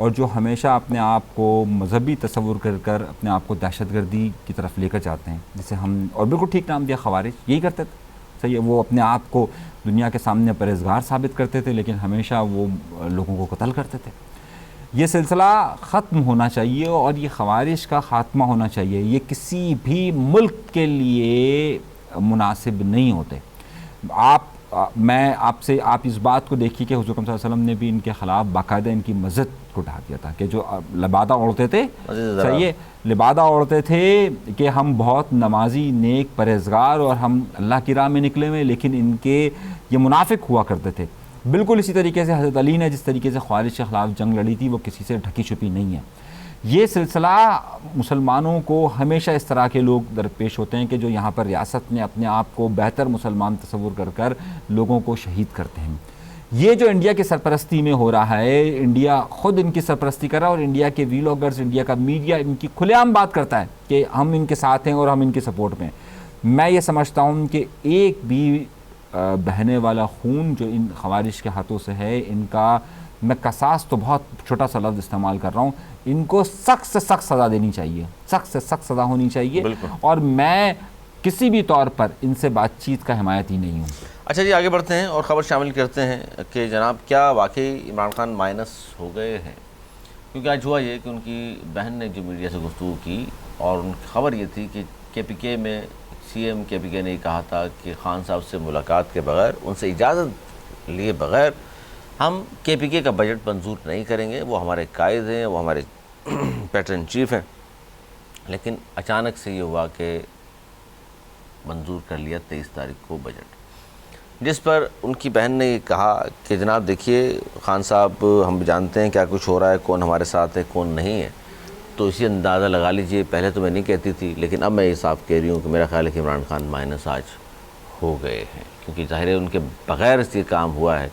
और जो हमेशा अपने आप को मजहबी तस्वुर कर अपने आप को दहशतगर्दी की तरफ लेकर जाते हैं, जिसे हम, और बिल्कुल ठीक नाम दिया, ख़वारिज यही करते थे। सही है, वो अपने आप को दुनिया के सामने परहेज़गार साबित करते थे, लेकिन हमेशा वो लोगों को कत्ल करते थे। ये सिलसिला ख़त्म होना चाहिए, और ये ख़वारिज का ख़ात्मा होना चाहिए। ये किसी भी मुल्क के लिए मुनासिब नहीं होते। आप मैं आपसे, आप इस बात को देखिए कि हुज़ूर सल्लल्लाहु अलैहि वसल्लम ने भी इनके ख़िलाफ़ बाकायदा इनकी मस्जिद को ढा दिया था कि जो लिबादा ओढ़ते थे, सही है, लिबादा ओढ़ते थे कि हम बहुत नमाजी, नेक, परहेज़गार और हम अल्लाह की राह में निकले हुए, लेकिन इनके ये मुनाफिक हुआ करते थे। बिल्कुल इसी तरीके से हज़रत अली ने जिस तरीके से ख़वारिज के ख़िलाफ़ जंग लड़ी थी वो किसी से ढकी छुपी नहीं है। ये सिलसिला मुसलमानों को हमेशा इस तरह के लोग दरपेश होते हैं कि जो यहाँ पर रियासत में अपने आप को बेहतर मुसलमान तस्वुर कर कर लोगों को शहीद करते हैं। ये जो इंडिया की सरपरस्ती में हो रहा है, इंडिया ख़ुद इनकी सरपरस्ती कर रहा है और इंडिया के वीलॉगर्स, इंडिया का मीडिया इनकी खुलेआम बात करता है कि हम इनके साथ हैं और हम इनके सपोर्ट में। मैं ये समझता हूँ कि एक भी बहने वाला खून जो इन ख़वारिज के हाथों से है, इनका मैं कसास तो बहुत छोटा सा लफ्ज़ इस्तेमाल कर रहा हूँ, इनको सख्त से सख्त सज़ा देनी चाहिए, सख्त से सख्त सज़ा होनी चाहिए। और मैं किसी भी तौर पर इनसे बातचीत का हिमायती नहीं हूँ। अच्छा जी, आगे बढ़ते हैं और ख़बर शामिल करते हैं कि जनाब क्या वाकई इमरान खान माइनस हो गए हैं? क्योंकि आज हुआ ये कि उनकी बहन ने जो मीडिया से गुफ्तगू की और उनकी खबर ये थी कि KPK में CM KPK ने कहा था कि खान साहब से मुलाकात के बगैर, उनसे इजाज़त लिए बगैर हम KPK का बजट मंजूर नहीं करेंगे। वो हमारे कायद हैं, वो हमारे पैटर्न चीफ हैं। लेकिन अचानक से ये हुआ कि मंजूर कर लिया 23 तारीख को बजट, जिस पर उनकी बहन ने ये कहा कि जनाब देखिए खान साहब, हम जानते हैं क्या कुछ हो रहा है, कौन हमारे साथ है कौन नहीं है, तो इसी अंदाज़ा लगा लीजिए। पहले तो मैं नहीं कहती थी, लेकिन अब मैं ये साफ कह रही हूँ कि मेरा ख्याल है कि इमरान खान माइनस आज हो गए हैं, क्योंकि ज़ाहिर है उनके बग़ैर ये काम हुआ है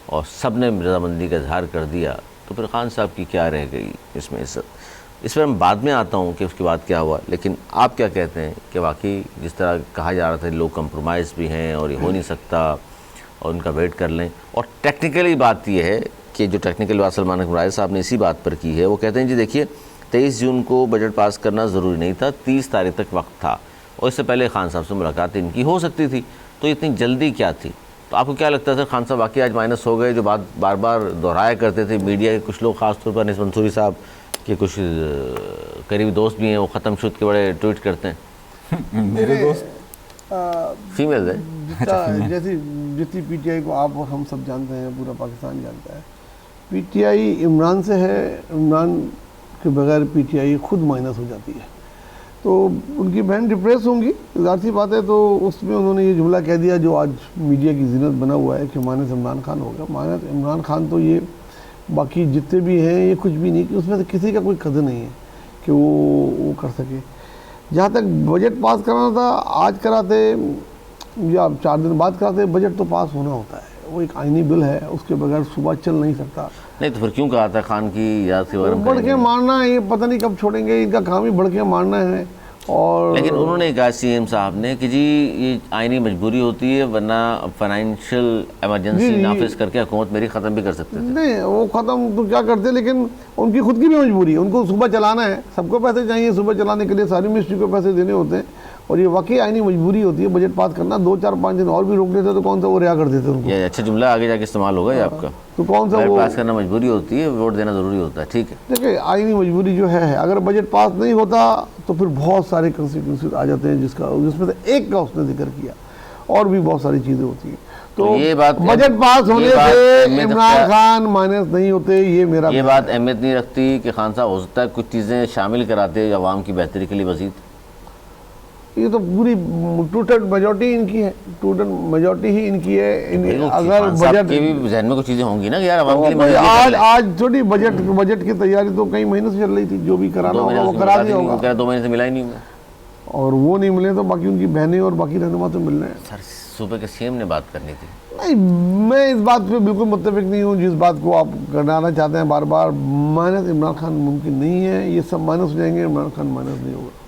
और सब ने रज़ामंदी का इजहार कर दिया, तो फिर खान साहब की क्या रह गई इसमें इज़्ज़त। इस पर मैं बाद में आता हूँ कि उसके बाद क्या हुआ, लेकिन आप क्या कहते हैं कि वाकई जिस तरह कहा जा रहा था लोग कंप्रोमाइज़ भी हैं और ये हो नहीं सकता और उनका वेट कर लें। और टेक्निकली बात यह है कि जो टेक्निकल बात सलमान अकबर साहब ने इसी बात पर की है, वो कहते हैं जी देखिए 23 जून को बजट पास करना ज़रूरी नहीं था, 30 तारीख तक वक्त था और इससे पहले खान साहब से मुलाकात इनकी हो सकती थी, तो इतनी जल्दी क्या थी? तो आपको क्या लगता था खान साहब वाकई आज माइनस हो गए? जो बात बार बार दोहराया करते थे मीडिया के कुछ लोग, ख़ासतौर पर अनीस मंसूरी साहब के कुछ करीबी दोस्त भी हैं, वो ख़त्म शुद के बड़े ट्वीट करते हैं। मेरे दोस्त फीमेल है, जैसी जितनी PTI को आप और हम सब जानते हैं, पूरा पाकिस्तान जानता है, PTI इमरान से है, इमरान के बगैर PTI खुद माइनस हो जाती है। तो उनकी बहन डिप्रेस होंगी, ज़ाहिर सी बात है। तो उसमें उन्होंने ये जुमला कह दिया जो आज मीडिया की जीनत बना हुआ है कि माइनस इमरान खान हो गया। माइनस इमरान खान तो ये बाकी जितने भी हैं ये कुछ भी नहीं, कि उसमें से किसी का कोई कदर नहीं है कि वो कर सके। जहाँ तक बजट पास कराना था, आज कराते या 4 दिन बाद कराते, बजट तो पास होना होता है, वो एक आईनी बिल है, उसके बगैर सुबह चल नहीं सकता। नहीं तो फिर क्यों कहा था खान की याद से बढ़ के मारना, ये पता नहीं कब छोड़ेंगे, इनका काम ही बढ़ के मारना है। और लेकिन उन्होंने कहा CM साहब ने कि जी ये आईनी मजबूरी होती है, वरना फाइनेंशियल इमरजेंसी नाफिज करके हुकूमत मेरी ख़त्म भी कर सकते थे। नहीं वो ख़त्म तो क्या करते, लेकिन उनकी खुद की भी मजबूरी है, उनको सुबह चलाना है, सबको पैसे चाहिए सुबह चलाने के लिए, सारी मिनिस्ट्री को पैसे देने होते हैं और ये वाकई आईनी मजबूरी होती है बजट पास करना। 2, 4, 5 दिन और भी रोक देते तो कौन सा वो रिहा कर देते उनको। ये अच्छा जुमला आगे जाके इस्तेमाल होगा ये आपका, तो कौन सा बजट वो पास करना मजबूरी होती है, वोट देना ज़रूरी होता है, ठीक है। देखिए आईनी मजबूरी जो है, अगर बजट पास नहीं होता तो फिर बहुत सारे कंसिक्वेंसेस आ जाते हैं, जिसमें से एक का उसने जिक्र किया, और भी बहुत सारी चीज़ें होती हैं। तो ये बात बजट पास होने से इमरान खान माइनस नहीं होते, ये मेरा ये बात अहमियत नहीं रखती कि खान साहब हो सकता है कुछ चीज़ें शामिल कराते आवाम की बेहतरी के लिए मजीद। ये तो पूरी टोटल मेजॉरिटी इनकी है, टोटल मेजॉरिटी ही इनकी है। अगर बजट के भी जहन में कुछ चीज़ें होंगी ना कि यार आवाम के लिए आज थोड़ी बजट की तैयारी तो कई महीने से चल रही थी, जो भी कराना होगा वो करा दिया होगा। 2 महीने से मिला ही नहीं मैं, और वो नहीं मिले तो बाकी उनकी बहनें और बाकी रहनुमा तो मिल रहे हैं। सर सूबे के CM ने बात करनी थी। नहीं, मैं इस बात पे बिल्कुल मुत्तफिक नहीं हूँ जिस बात को आप कराना चाहते हैं बार बार। माइनस इमरान खान मुमकिन नहीं है, ये सब माइनस हो जाएंगे, इमरान खान माइनस नहीं होगा।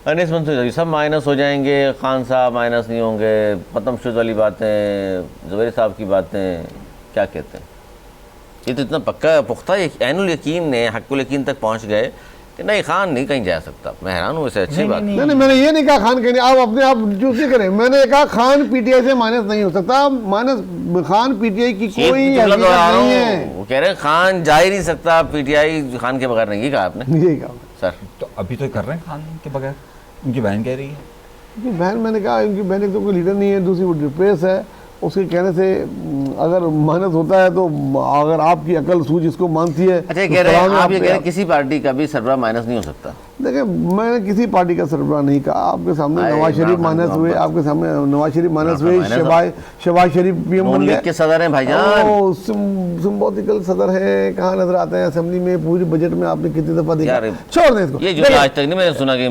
अनीस मंसूरी सब माइनस हो जाएंगे, खान साहब माइनस नहीं होंगे, ख़त्म शुद वाली बातें, ज़ुबैर साहब की बातें, क्या कहते हैं? ये तो इतना पक्का पुख्ता ऐनुल यकीन ने हक़्क़ुल यकीन तक पहुँच गए कि नहीं खान नहीं कहीं जा सकता। मैं हैरान हूँ, वैसे अच्छी बात नहीं, मैंने ये नहीं कहा खान कहीं, आप अपने आप चूसी करें। मैंने कहा खान PTI से माइनस नहीं हो सकता, माइनस खान PTI की कोई नहीं है। वो कह रहे हैं खान जा ही नहीं सकता, PTI खान के बगैर नहीं, कहा आपने? यही कहा सर। तो अभी तो कर रहे हैं खान के बगैर, उनकी बहन कह रही है। उनकी बहन, मैंने कहा उनकी बहन एक तो कोई लीडर नहीं है, दूसरी वो डिप्रेस है, उसके कहने से अगर माइनस होता है तो अगर आपकी अकल सूझ इसको मानती है। अच्छा, तो कह रहे हैं सलाम है आप ये आप कह रहे हैं किसी पार्टी का भी सरबराह माइनस नहीं हो सकता। देखिए, मैंने किसी पार्टी का सरबराह नहीं कहा। आपके सामने अरे नवाज शरीफ इमरान खान माइनस की हुए, बात। आपके सामने नवाज शरीफ माइनस इमरान हुए, खान माइनस शहबाज शरीफ पीएम नून बन लीग गए। के सदर हैं भाईजान। सिंबॉलिकल सदर है, कहाँ नजर आते हैं असेंबली में? पूरी बजट में आपने कितनी दफा देखा? यार, छोड़ दें इसको। ये जो देखिए, आज तक नहीं मैंने सुना कि नहीं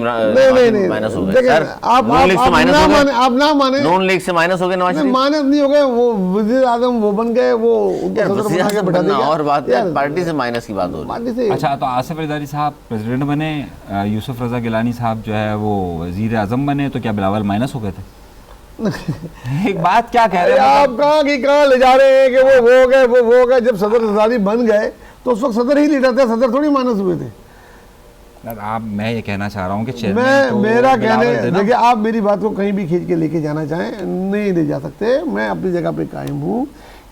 माइनस हो गए। देखिए, सर, आप नून लीग से माइनस हो गए। आप ना माने, नून लीग से माइनस हो गए नवाज शरीफ। माइनस नहीं हो गए, वो वजीर आजम वो बन गए, वो उनको यार, सदर वज़ीर बना के आज़म बैठा बनना दिया। और बात है, यार, पार्टी से माइनस की बात हो रही है। पार्टी से अच्छा, तो आसिफ अलज़ारी साहब प्रेसिडेंट बने, यूसुफ रज़ा गिलानी साहब जो है वो वजीर आज़म बने, तो क्या बिलावल माइनस हो गए थे? एक बात क्या कह रहे हैं आप कहाँ की कहाँ ले जा रहे हैं कि वो हो गए। जब सदर रज़ारी बन गए तो उस वक्त सदर ही लीडर थे, सदर थोड़ी माइनस हुए थे। आप, मैं ये कहना चाह रहा हूँ कि मेरा कहने, देखिए, आप मेरी बात को कहीं भी खींच के लेके जाना चाहें, नहीं ले जा सकते। मैं अपनी जगह पे कायम हूँ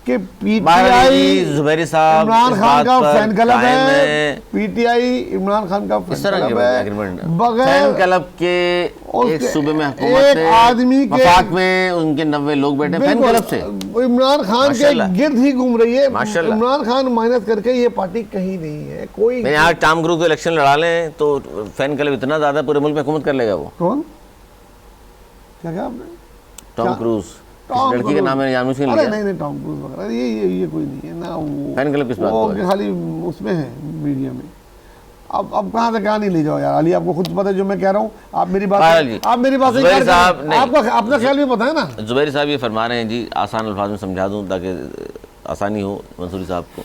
कि पीटीआई जुबैरी साहब इमरान खान का फैन क्लब है। है। पीटीआई इमरान खान का इस फैन तरह क्लब के है। एग्रीमेंट बगैर फैन क्लब के एक सूबे में हुकूमत एक है, आदमी के वफाक में उनके 90 लोग बैठे फैन बिल्कुल, क्लब से। इमरान खान के माशाल्लाह। गिर्द ही घूम रही है। माशाल्लाह। इमरान खान माइनस करके ये पार्टी कहीं नहीं है। कोई मैं यहाँ टॉम क्रूज को इलेक्शन लड़ा लें तो फैन क्लब इतना ज्यादा पूरे मुल्क में हुकूमत कर लेगा। वो कौन? क्या कहा आपने? टॉम क्रूज, टॉम लड़की का नाम है, जानबूझ के अरे लिया। नहीं, टॉम क्रूज वगैरह ये कोई नहीं है ना। वो फैन क्लब किस बात वो को है? खाली उसमें है, मीडिया में। अब कहाँ से कहाँ नहीं ले जाओ यार। अली, आपको खुद पता है जो मैं कह रहा हूँ। आप मेरी बात से जुबैर इनकार साहब, करें। नहीं। आपको अपना ख्याल भी पता है ना। जुबैरी साहब ये फरमा रहे हैं जी, आसान अल्फाज में समझा दूं ताकि आसानी हो मंसूरी साहब को।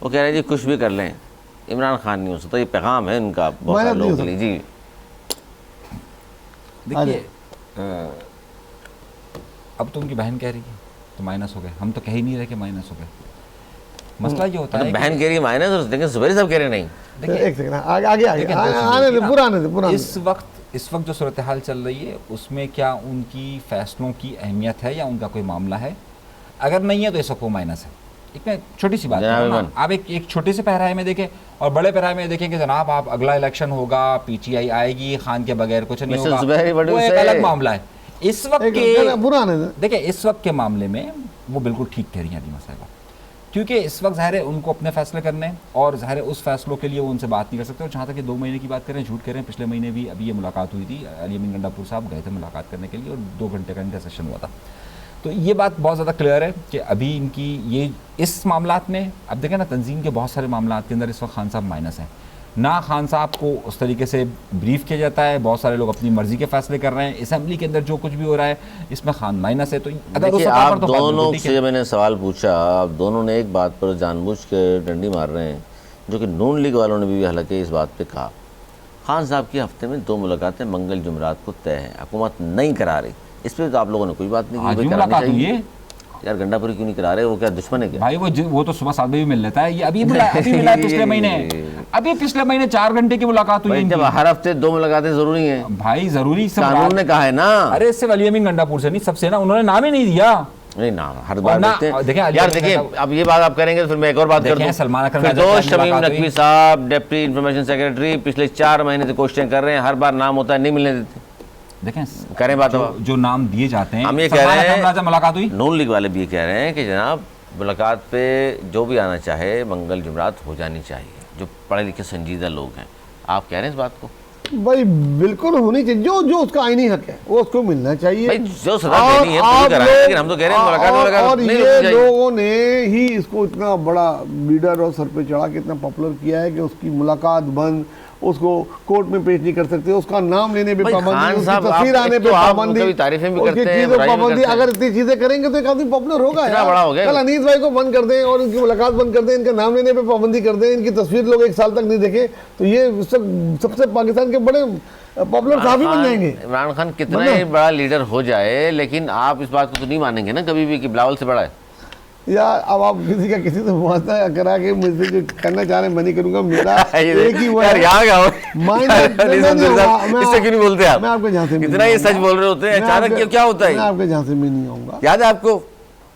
वो कह रहे हैं जी कुछ भी कर लें, इमरान खान नहीं हो सकता। ये पैगाम है उनका बहुत सारे लोगों के लिए जी। देखिए, अब तो उनकी बहन कह रही है तो माइनस हो गए, हम तो कह ही नहीं रहे कि माइनस हो गए। मसला ये होता है बहन कह रही है माइनस, लेकिन जुबैरी साहब कह रहे नहीं। एक सेकंड, आगे देखिए, आने दे, पूरा आने दे। इस वक्त जो सूरत हाल चल रही है उसमें क्या उनकी फैसलों की अहमियत है या उनका कोई मामला है? अगर नहीं है तो इस वक्त वो माइनस है। एक मैं छोटी सी बात जनाब करूं ना, इमरान। आप एक छोटे से पैराए में देखें और बड़े पैराए में देखें कि जनाब आप अगला इलेक्शन होगा, पीटीआई आएगी, खान के बगैर कुछ नहीं मिस्टर जुबैरी, होगा, what do वो you एक say? अलग मामला है। इस वक्त पूरा आने दे। देखिए, इस वक्त के मामले में वो बिल्कुल ठीक कह रही हैं अलीमा साहिबा, क्योंकि इस वक्त ज़ाहिर है उनको अपने फैसले करने हैं और ज़ाहिर है उस फैसलों के लिए वो उनसे बात नहीं कर सकते। और जहाँ तक ये 2 महीने की बात करें, झूठ करें, पिछले महीने भी अभी ये मुलाकात हुई थी, अली अमीन गंडापुर साहब गए थे मुलाकात करने के लिए और 2 घंटे का इनका सेशन हुआ था। तो ये बात बहुत ज़्यादा क्लियर है कि अभी इनकी ये इस मामलात में, अब देखें ना, तंजीम के बहुत सारे मामलात के अंदर इस वक्त खान साहब माइनस हैं ना। खान साहब को उस तरीके से ब्रीफ किया जाता है, बहुत सारे लोग अपनी मर्जी के फैसले कर रहे हैं। असेंबली के अंदर जो कुछ भी हो रहा है इसमें खान माइनस है। तो अगर उस देखिए, सतह आप पर तो बात दोनों बिल्कुल ठीक है। से मैंने सवाल पूछा, आप दोनों ने एक बात पर जानबूझ के डंडी मार रहे हैं, जो कि नून लीग वालों ने भी हालांकि इस बात पे कहा। खान साहब की हफ्ते में 2 मुलाकातें मंगल जुमरात को तय है, हुकूमत नहीं करा रही। इस पर तो आप लोगों ने कोई बात नहीं आज की। भी भाई करानी मुलाकात हुई चाहिए। है यार, गंडापुरी क्यों नहीं करा रहे? वो क्या दुश्मन है क्या? भाई, वो तो सुबह 7 बजे भी मिल लेता है। ये अभी मिला है पिछले महीने 4 घंटे की मुलाकात हुई भाई, है जब इनकी। हर हफ्ते 2 मुलाकातें जरूरी हैं, भाई जरूरी सब कानून ने कहा है ना। अरे इससे अली अमीन गंडापुर से नहीं, सबसे ना, उन्होंने नाम ही नहीं दिया। नहीं ना, हर बार ना, देखते हैं। देखें, यार देखिए, अब ये बात आप करेंगे तो फिर मैं एक और बात कर देखें, दूं। सलमान अकरम फिर राजा दोस्त की शमीम मुलाकात नकवी हुई। साहब, डिप्टी इंफॉर्मेशन सेक्रेटरी, पिछले 4 महीने से कोशिशें कर रहे हैं, हर बार नाम होता है, नहीं मिलने देते। देखें, करें बात। जो नाम दिए जाते हैं, हम ये कह सलमान रहे अकरम राजा हैं, मुलाकात हुई। नून लीग वाले भी ये कह रहे हैं कि जनाब मुलाकात पे जो भी आना चाहे मंगल जुमरात हो जानी चाहिए, जो पढ़े लिखे संजीदा लोग हैं। आप कह रहे हैं इस बात को? भाई बिल्कुल होनी चाहिए, जो उसका आईनी हक है वो उसको मिलना चाहिए। भाई, जो सजा देनी है तो भी कराएं, लेकिन हम तो कह रहे हैं मुलाकात और नहीं ये होनी चाहिए। लोगों ने ही इसको इतना बड़ा लीडर और सर पे चढ़ा के इतना पॉपुलर किया है कि उसकी मुलाकात बंद, उसको कोर्ट में पेश नहीं कर सकते, उसका नाम लेने पे भाई, पाबंदी, खान उसकी साहब, तस्वीर आप आने एक पे तो आप पाबंदी, कभी तारीफें भी उसकी करते हैं, चीजों बुराई भी पाबंदी। करते हैं। अगर इतनी चीजें करेंगे तो एक आदमी पॉपुलर होगा इतना यार। बड़ा हो गया। कल अनीस भाई को बंद कर दें और इनकी मुलाकात बंद कर दें, इनका नाम लेने पे पाबंदी कर दें, इनकी तस्वीर लोग 1 साल तक नहीं देखें, तो ये सबसे पाकिस्तान के बड़े पॉपुलर साहब बन जाएंगे। इमरान खान कितना ही बड़ा लीडर हो जाए, लेकिन आप इस बात को तो नहीं मानेंगे ना कभी भी कि बिलावल से बड़ा है। यार, अब आप किसी का किसी से मुआवजा करा के मुझसे जो करना चाह रहे हैं मैं नहीं करूंगा। मेरा एक ही हुआ यार, है। यहाँ क्या हो? इससे क्यों नहीं बोलते आप? मैं आपके झांसे में इतना नहीं ये सच आऊंगा। बोल रहे होते हैं, मैं अचानक आपके- क्या होता है? मैं आपके झांसे में नहीं आऊंगा। याद है आपको?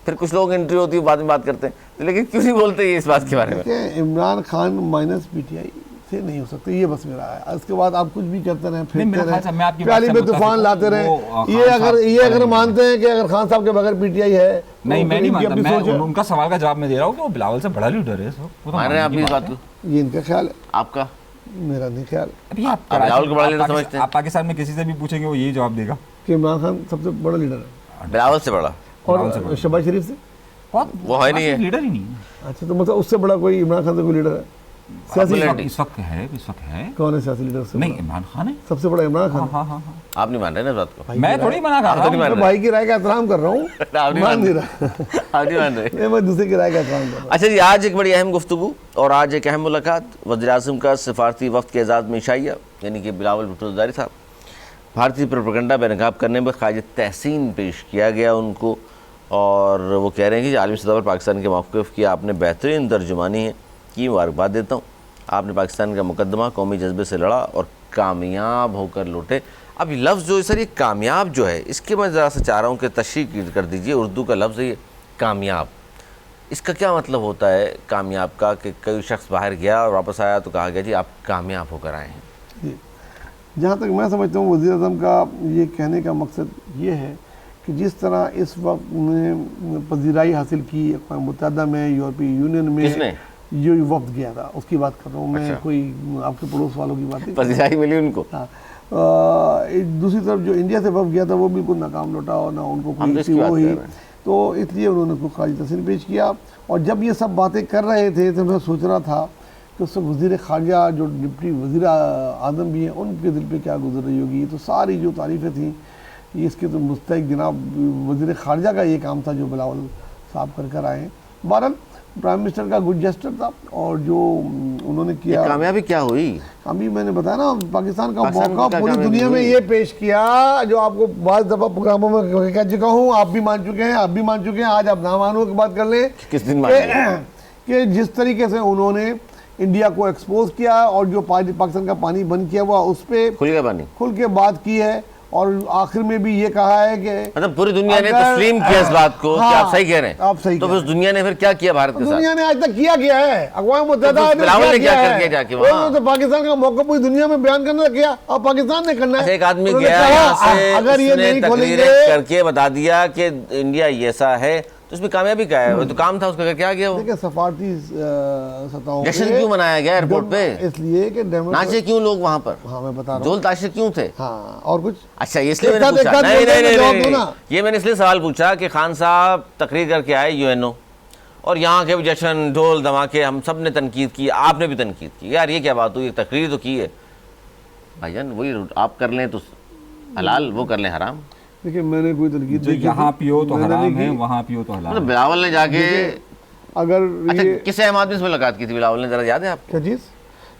फिर कुछ लोग एंट्री होती है बाद में बात करते हैं, लेकिन क्यों नहीं बोलते ये इस बात के बारे में? इमरान खान माइनस पीटीआई से नहीं हो सकते, ये बस मेरा है। इसके बाद आप कुछ भी करते रहे, नहीं, फेंकते मेरा ख्याल से मैं आपकी रहे, प्याली बात में से तूफान मुत्तफिक लाते रहे, हूँ, वो ये खान अगर साहब मानते हैं कि अगर खान साहब के बगैर पीटीआई है तो नहीं, मैं नहीं इनकी मानता। अपनी मैं सोच है। उनका सवाल का जवाब मैं दे रहा हूँ कि वो बिलावल से बड़ा लीडर है, वो तो मान रहे हैं आप मानने की इस बात बात है। को? ये इनका ख्याल है, आपका? मेरा नहीं ख्याल अभी आप आप बिलावल को बड़ा लीडर समझते हैं? आप पाकिस्तान में किसी से भी पूछेंगे वो यही जवाब देगा। कि इमरान खान सबसे बड़ा लीडर है बिलावल से बड़ा? बिलावल से और बड़ा। शहबाज शरीफ से। वो है नहीं है। लीडर ही नहीं है। अच्छा, तो मतलब उससे बड़ा कोई इमरान खान से कोई लीडर है सियासी? इस वक्त है कौन है सियासी लीडर से? नहीं, इमरान खान है। सबसे बड़ा इमरान खान। हाँ हाँ हाँ। आप नहीं मान रहे ना इस बात को? भाई मैं की थोड़ी राय- मना कर रहा तो नहीं हूँ। मान मैं रहे? भाई की राय का एहतराम कर रहा हूँ, आप नहीं मान मान नहीं रहे? रहा। आप नहीं मान रहे? नहीं, मैं दूसरे की राय का एहतराम कर रहा हूँ। अच्छा जी, आज एक बड़ी अहम गुफ्तगू और आज एक अहम मुलाकात वज़ीर-ए-आज़म का सिफारती वक्त के एजाज़ में इशाइया यानी कि बिलावल भुट्टो ज़रदारी साहब, भारतीय प्रोपेगेंडा बेनकाब करने पर ख़ारिज तहसीन पेश किया गया उनको, और वो कह रहे हैं कि आलमी सतह पर पाकिस्तान के मौक़िफ़ की आपने बेहतरीन तर्जुमानी है की मुबारकबाद देता हूँ। आपने पाकिस्तान का मुकदमा कौमी जज्बे से लड़ा और कामयाब होकर लौटे। अब ये लफ्ज़ जो सर, ये कामयाब जो है, इसके मैं ज़रा सा चाह रहा हूँ कि तशरीह कर दीजिए। उर्दू का लफ्ज़ है ये कामयाब, इसका क्या मतलब होता है कामयाब का? कि कोई शख्स बाहर गया और वापस आया तो कहा गया जी आप कामयाब होकर आए हैं। जी, जहाँ तक मैं समझता हूँ वज़ीर-ए-आज़म का ये कहने का मकसद ये है कि जिस तरह इस वक्त ने पजीराई हासिल की अक़वाम मुत्तहिदा में, यूरोपीय यूनियन में, किसने? जो वक्त गया था उसकी बात कर रहा हूँ मैं। अच्छा। कोई आपके पड़ोस वालों की बात नहीं। पजीराई मिली उनको? हाँ, दूसरी तरफ जो इंडिया से वक्त गया था वो बिल्कुल नाकाम लौटा और ना उनको हम तो कोई इसकी वो बात हुई, कर रहे हैं। तो इसलिए उन्होंने उसको खारिज तहसीन पेश किया। और जब ये सब बातें कर रहे थे तो मैं सोच रहा था कि उस वक्त वज़ीर ख़ारजा जो डिप्टी वज़ीर आज़म भी हैं उनके दिल पे क्या गुजर रही होगी। तो सारी जो तारीफ़ें थी ये इसके तो मुस्तहिक जनाब वज़ीर ख़ारजा का ये काम था जो बिलावल साहब कर आए हैं। बहरहाल प्राइम मिनिस्टर का गुड जेस्टर था और जो उन्होंने किया, कामयाबी क्या हुई? अभी मैंने बताया ना पाकिस्तान का पाकिस्तान मौका की क्या पूरी कामयाबी दुनिया में हुई? ये पेश किया जो आपको बाज़ दफ़ा प्रोग्रामों में कह चुका हूँ, आप भी मान चुके हैं, आप भी मान चुके हैं, आज आप ना मानो की बात कर लें। किस दिन मान लिया? कि जिस तरीके से उन्होंने इंडिया को एक्सपोज किया और जो पाकिस्तान का पानी बंद किया हुआ उस पर खुल गया पानी? खुल के बात की है और आखिर में भी ये कहा है कि मतलब पूरी दुनिया ने अगर- तस्लीम किया इस बात को कि हाँ, आप सही कह रहे हैं। आप सही तो कह फिर उस दुनिया ने फिर क्या किया भारत के साथ? दुनिया ने आज तक किया गया है, अक़वाम मुत्तहिदा तो बिलावल ने क्या कर दिया जाके वहाँ? उन्होंने तो पाकिस्तान का मौका पूरी दुनिया में बयान करना किया और पाकिस्तान ने करना अच्छा, है। एक आदमी उन्होंने गया कहा, यहाँ से, अगर ये उसने नहीं तकरीरें खोलेंगे, करके बता दिया कि इंडिया ऐसा है, तो उसमें कामयाबी क्या है? वो तो काम था उसका, क्या गया वो? देखिए सफारती सतहों जश्न पे क्यों मनाया गया एयरपोर्ट पे? इसलिए कि नाचे क्यों लोग वहां पर? हाँ मैं बता रहा हूँ। जोल ताशिर क्यों थे? हाँ, और कुछ अच्छा, ये इसलिए मैंने एक साथ- पूछा। एक साथ नहीं बोलते नहीं हैं, नहीं जवाब नहीं, दो नहीं। ना। ये मैंने इसलिए सवाल पूछा कि खान साहब तकरीर करके आए यूएनओ और यहाँ के भी जश्न ढोल धमाके, हम सब ने तनकीद की, आपने भी तनकीद की। यार ये क्या बात हुई? तकरीर तो की है भाईजान, वही आप कर लें तो हलाल, वो कर लें हराम। देखिए मैंने कोई तनकीद जो नहीं की यहाँ थी। पियो तो मैंने हराम नहीं है, की। वहाँ पियो तो हलाल मतलब है। बिलावल ने जाके, अगर अच्छा ये किस अहम आदमी से मुलाकात की थी बिलावल ने, जरा याद है आपको? क्या चीज़?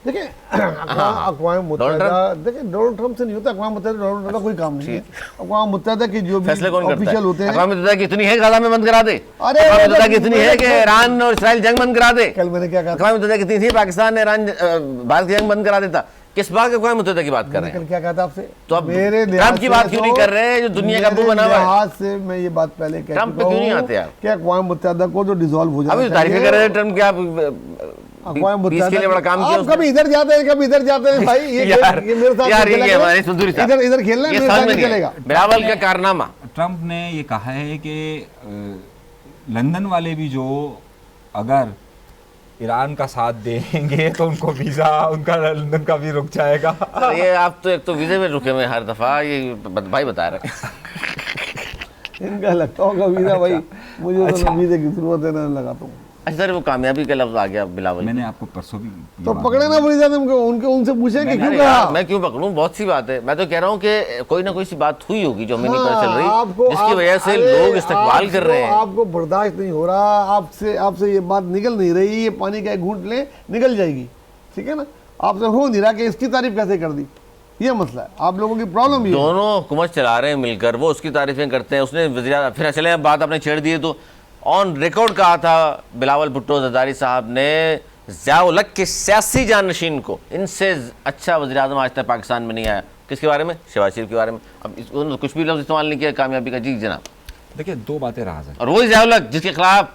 देखिए अक़वाम मुत्तहिदा, देखिए डोनाल्ड ट्रम्प से नहीं होता अक़वाम मुत्तहिदा, डोनाल्ड ट्रम्प का कोई काम नहीं है। अक़वाम मुत्तहिदा के जो भी फैसले कौन करता ऑफिशियल होते है? हैं, अक़वाम मुत्तहिदा की इतनी है गाज़ा में बंद करा दे? अरे अक़वाम मुत्तहिदा की इतनी है कि ईरान और इसराइल जंग बंद करा दे? कल मैंने क्या कहा था? अक़वाम मुत्तहिदा कितनी थी पाकिस्तान ने ईरान भारत की जंग बंद करा देता? किस बात के अक़वाम मुत्तहिदा की बात कर रहे कल हैं? क्या कहा था आपसे? तो अब मेरे ट्रम्प लिहाज की बात से क्यों तो- नहीं कर रहे जो दुनिया का मेरे अबू बना हुआ है? लिहाज से मैं ये बात पहले कह ट्रम्प पे चुका क्यों नहीं हूँ आते आप? कि अक़वाम मुत्तहिदा को तो डिसॉल्व हो जाना अभी तो तारीफें कर रहे थे ट्रम्प की, आप अक़वाम पीस के लिए बड़ा काम किया आप उसने। कभी इधर जाते हैं कभी इधर जाते हैं भाई, ये यार मेरे साथ यार नहीं ये चलेगा। हमारे सुंदरी साहब, इधर इधर खेलना है, ये मेरे समझ साथ में नहीं नहीं चलेगा। आया। बिलावल का कारनामा, ट्रम्प ने ये कहा है कि लंदन वाले भी जो अगर ईरान का साथ देंगे तो उनको वीज़ा, उनका लंदन का भी रुक जाएगा। ये आप तो एक तो वीज़े में रुके हुए हर दफ़ा, ये भाई बता रहे हैं। इनका लगता होगा वीज़ा भाई, मुझे तो वीज़े की जरूरत है ना लगाता हूँ। अच्छा सर, वो कामयाबी का लफ्ज़ आ गया बिलावल। मैंने आपको परसों भी ये तो बात पकड़े ना वज़ीर आज़म को, उनके उनसे पूछे कि क्यों अरे कहा? यार, मैं क्यों पकड़ूं? बहुत सी बात है। मैं तो कह रहा हूँ कि कोई ना कोई सी बात हुई होगी जो हमें नहीं पता चल रही, जिसकी वजह से लोग इस्तकबाल कर रहे हैं। आपको बर्दाश्त नहीं हो रहा, आपसे ये बात निकल नहीं रही, ये पानी का एक घूंट ले निकल जाएगी, ठीक है ना? आपसे हो नहीं रहा कि इसकी तारीफ कैसे कर दी, ये मसला है, आप लोगों की प्रॉब्लम भी है। दोनों हुकूमत चला रहे हैं मिलकर, वो उसकी तारीफें करते हैं, उसने वज़ीर, फिर चले बात आपने छेड़ दी तो ऑन रिकॉर्ड कहा था बिलावल भुट्टो ज़रदारी साहब ने ज़िया-उल-हक के सियासी जानशीन को, इनसे अच्छा वज़ीर आज़म आज तक पाकिस्तान में नहीं आया। किसके बारे में? शहबाज शरीफ के बारे में। अब उन्होंने कुछ भी लफ्ज़ इस्तेमाल नहीं किया कामयाबी का। जी जनाब। देखिए दो बातें राज है। और वही ज़िया-उल-हक जिसके खिलाफ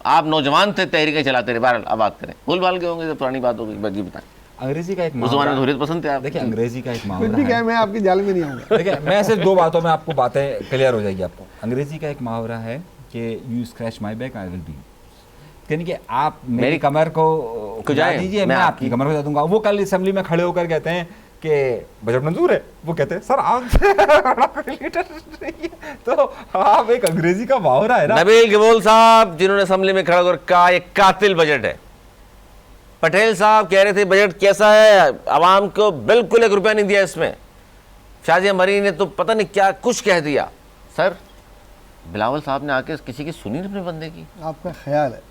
आप नौजवान थे, तहरीकें चलाते रहे। बहरहाल अब बात करें, भूल भाल के होंगे तो पुरानी बात होगी, जी बताएं। अंग्रेजी का एक उस जमाने में मुहावरा, हुर्रियत पसंद थे आप? देखिए अंग्रेजी का एक फिर मुहावरा भी क्या है। है, मैं आपकी जाल में नहीं आऊँगा। देखिए मैं सिर्फ 2 बातों में आपको बातें क्लियर हो जाएगी आपको। अंग्रेजी का एक मुहावरा है कि you scratch my back I will be, यानी कि आप मेरी कमर को खुजा खुजाएं, दीजिए, मैं मैं आपकी कमर खुजा दूंगा। वो कल असेंबली में खड़े होकर कहते हैं कि बजट मंजूर है, वो कहते हैं सर आप लीडर नहीं है। तो आप एक अंग्रेजी का मुहावरा है ना। नबील गबोल साहब जिन्होंने असेंबली में खड़ा होकर कहा ये कातिल बजट है। पटेल साहब कह रहे थे बजट कैसा है, आवाम को बिल्कुल 1 रुपया नहीं दिया इसमें। शाजिया मरी ने तो पता नहीं क्या कुछ कह दिया। सर बिलावल साहब ने आके किसी की सुनी अपने बंदे की? आपका ख्याल है,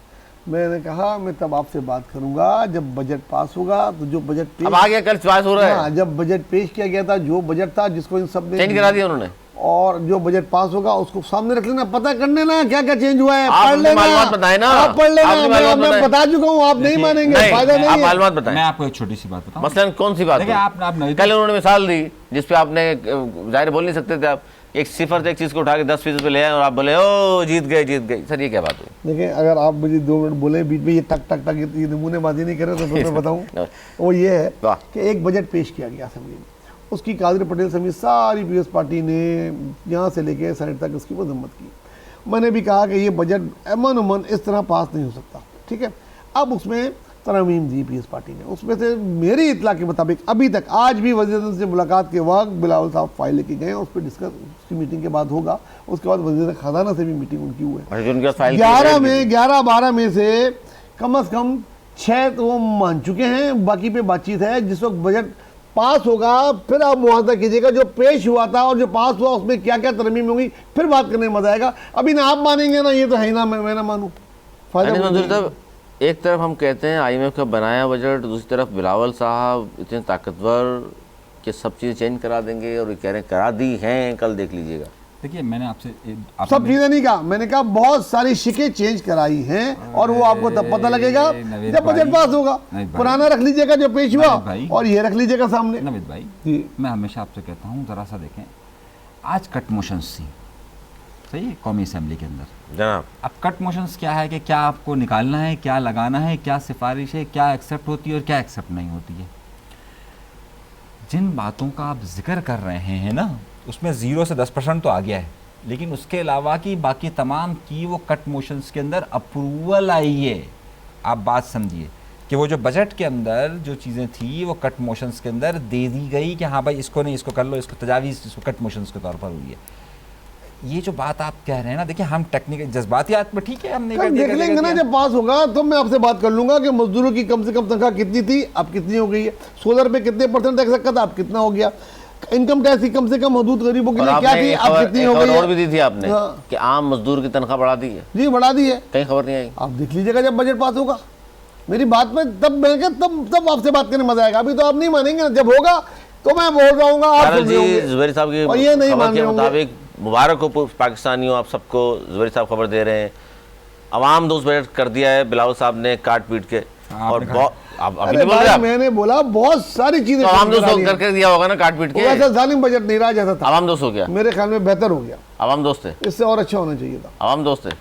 मैंने कहा मैं तब आपसे बात करूंगा जब बजट पास होगा। तो जो बजट अब आ गया, कल पास हो रहा है। हाँ, जब बजट पेश किया गया था, जो बजट था जिसको इन सब ने चेंज करा दिया उन्होंने। और जो बजट पास होगा उसको सामने रख लेना, पता कर लेना क्या क्या चेंज हुआ है, आप पढ़ अपनी लेना, मालूमात बताएं ना। आप पढ़ लेना। अपनी मालूमात मैं बताएं। बता चुका हूँ, आप नहीं मानेंगे, फायदा आप नहीं है। मालूमात मैं बताएं। आपको एक छोटी सी बात बताऊं। मसलन कौन सी बात देखिए हुई? आप नई कल उन्होंने मिसाल दी जिसपे आपने जाहिर बोल नहीं सकते थे आप, एक सिफर से एक चीज को उठा के 10% पे ले आए और आप बोले ओ जीत गए जीत गए। सर ये क्या बात हुई? देखिए अगर आप मुझे 2 मिनट बोले बीच में ये टक टक टक ये नमूनेबाजी नहीं करे तो फिर मैं बताऊं। वो ये है वाह। कि एक बजट पेश किया गया असेंबली में, उसकी कादर पटेल समेत सारी पीएस पार्टी ने यहाँ से लेके सेनेट तक उसकी मजम्मत की। मैंने भी कहा कि ये बजट अमन उमन इस तरह पास नहीं हो सकता, ठीक है। अब उसमें तरमीम दी पीएस पार्टी ने, उसमें से मेरी इतला के मुताबिक अभी तक आज भी वज़ीर से मुलाकात के वक्त बिलावल साहब फाइल लेके गए, उस पर डिस्कस उसकी मीटिंग के बाद होगा। उसके बाद वज़ीर ख़जाना से भी मीटिंग उनकी हुई है। 11-12 में से कम 6 तो वो मान चुके हैं, बाकी पे बातचीत है। जिस वक्त बजट पास होगा फिर आप मुआवजा कीजिएगा जो पेश हुआ था और जो पास हुआ उसमें क्या क्या तरमीम होंगी, फिर बात करने में मजा आएगा। अभी ना आप मानेंगे ना ये तो है ही ना, मैं ना मानूं। फायदा मंजूर साहब, एक तरफ हम कहते हैं IMF का बनाया बजट, दूसरी तरफ बिलावल साहब इतने ताकतवर कि सब चीज़ें चेंज करा देंगे और ये कह रहे हैं करा दी हैं, कल देख लीजिएगा। देखिए मैंने आपसे सब चीजें नहीं कहा, मैंने कहा बहुत सारी शिकें चेंज कराई हैं और वो आपको तब पता लगेगा जब बजट पास होगा। पुराना रख लीजिएगा जो पेश हुआ और ये रख लीजिएगा सामने। नवीद भाई मैं हमेशा आपसे कहता हूँ जरा सा देखें, आज कट मोशंस थी, सही है, कौमी असेंबली के अंदर जनाब। अब कट मोशंस क्या है कि क्या आपको निकालना है, क्या लगाना है, क्या सिफारिश है, क्या एक्सेप्ट होती है और क्या एक्सेप्ट नहीं होती है। जिन बातों का आप जिक्र कर रहे हैं ना, उसमें 0 से 10% तो आ गया है, लेकिन उसके अलावा की बाकी तमाम की वो कट मोशंस के अंदर अप्रूवल आई है। आप बात समझिए कि वो जो बजट के अंदर जो चीज़ें थी वो कट मोशंस के अंदर दे दी गई कि हाँ भाई इसको नहीं, इसको कर लो, इसको तजावीज़, इसको कट मोशंस के तौर पर हुई है। ये जो बात आप कह रहे हैं ना, देखिए हम टेक्निकल जज्बातियात में ठीक है, हम नहीं कर देख लेंगे ना जब पास होगा तो मैं आपसे बात कर लूंगा कि मजदूरों की कम से कम तनख्वाह कितनी थी, अब कितनी हो गई है, सोलर पे कितने % टैक्स रखा था, अब कितना हो गया, इनकम टैक्स की कम से कम हदूद गरीबों के लिए क्या थी, अब कितनी हो गई है। और भी दी थी आपने कि आम मजदूर की तनख्वाह बढ़ा दी है। जी बढ़ा दी है, कहीं खबर नहीं आई। आप देख लीजिएगा जब बजट पास होगा। मेरी बात में तब मैं तब आपसे बात करने मजा आएगा। अभी तो आप नहीं मानेंगे ना, जब होगा तो मैं बोल रहा हूँ आप सुन रहे होंगे। जुबैर साहब की और ये नहीं खबर मान के रहे होंगे। मुताबिक मुबारक हो पाकिस्तानियों, आप सबको जुबैर साहब खबर दे रहे हैं, अवाम दोस्त बजट कर दिया है बिलावल साहब ने काट पीट के। और आप अभी नहीं बोल रहे, मैंने बोला बहुत सारी चीजें तो आवाम दोस्त करके दिया होगा ना काट पीट के। ऐसा जालिम बजट नहीं रहा जैसा था। आवाम दोस्त हो गया, मेरे ख्याल में बेहतर हो गया, आवाम दोस्त है, इससे और अच्छा होना चाहिए था। आवाम दोस्त है,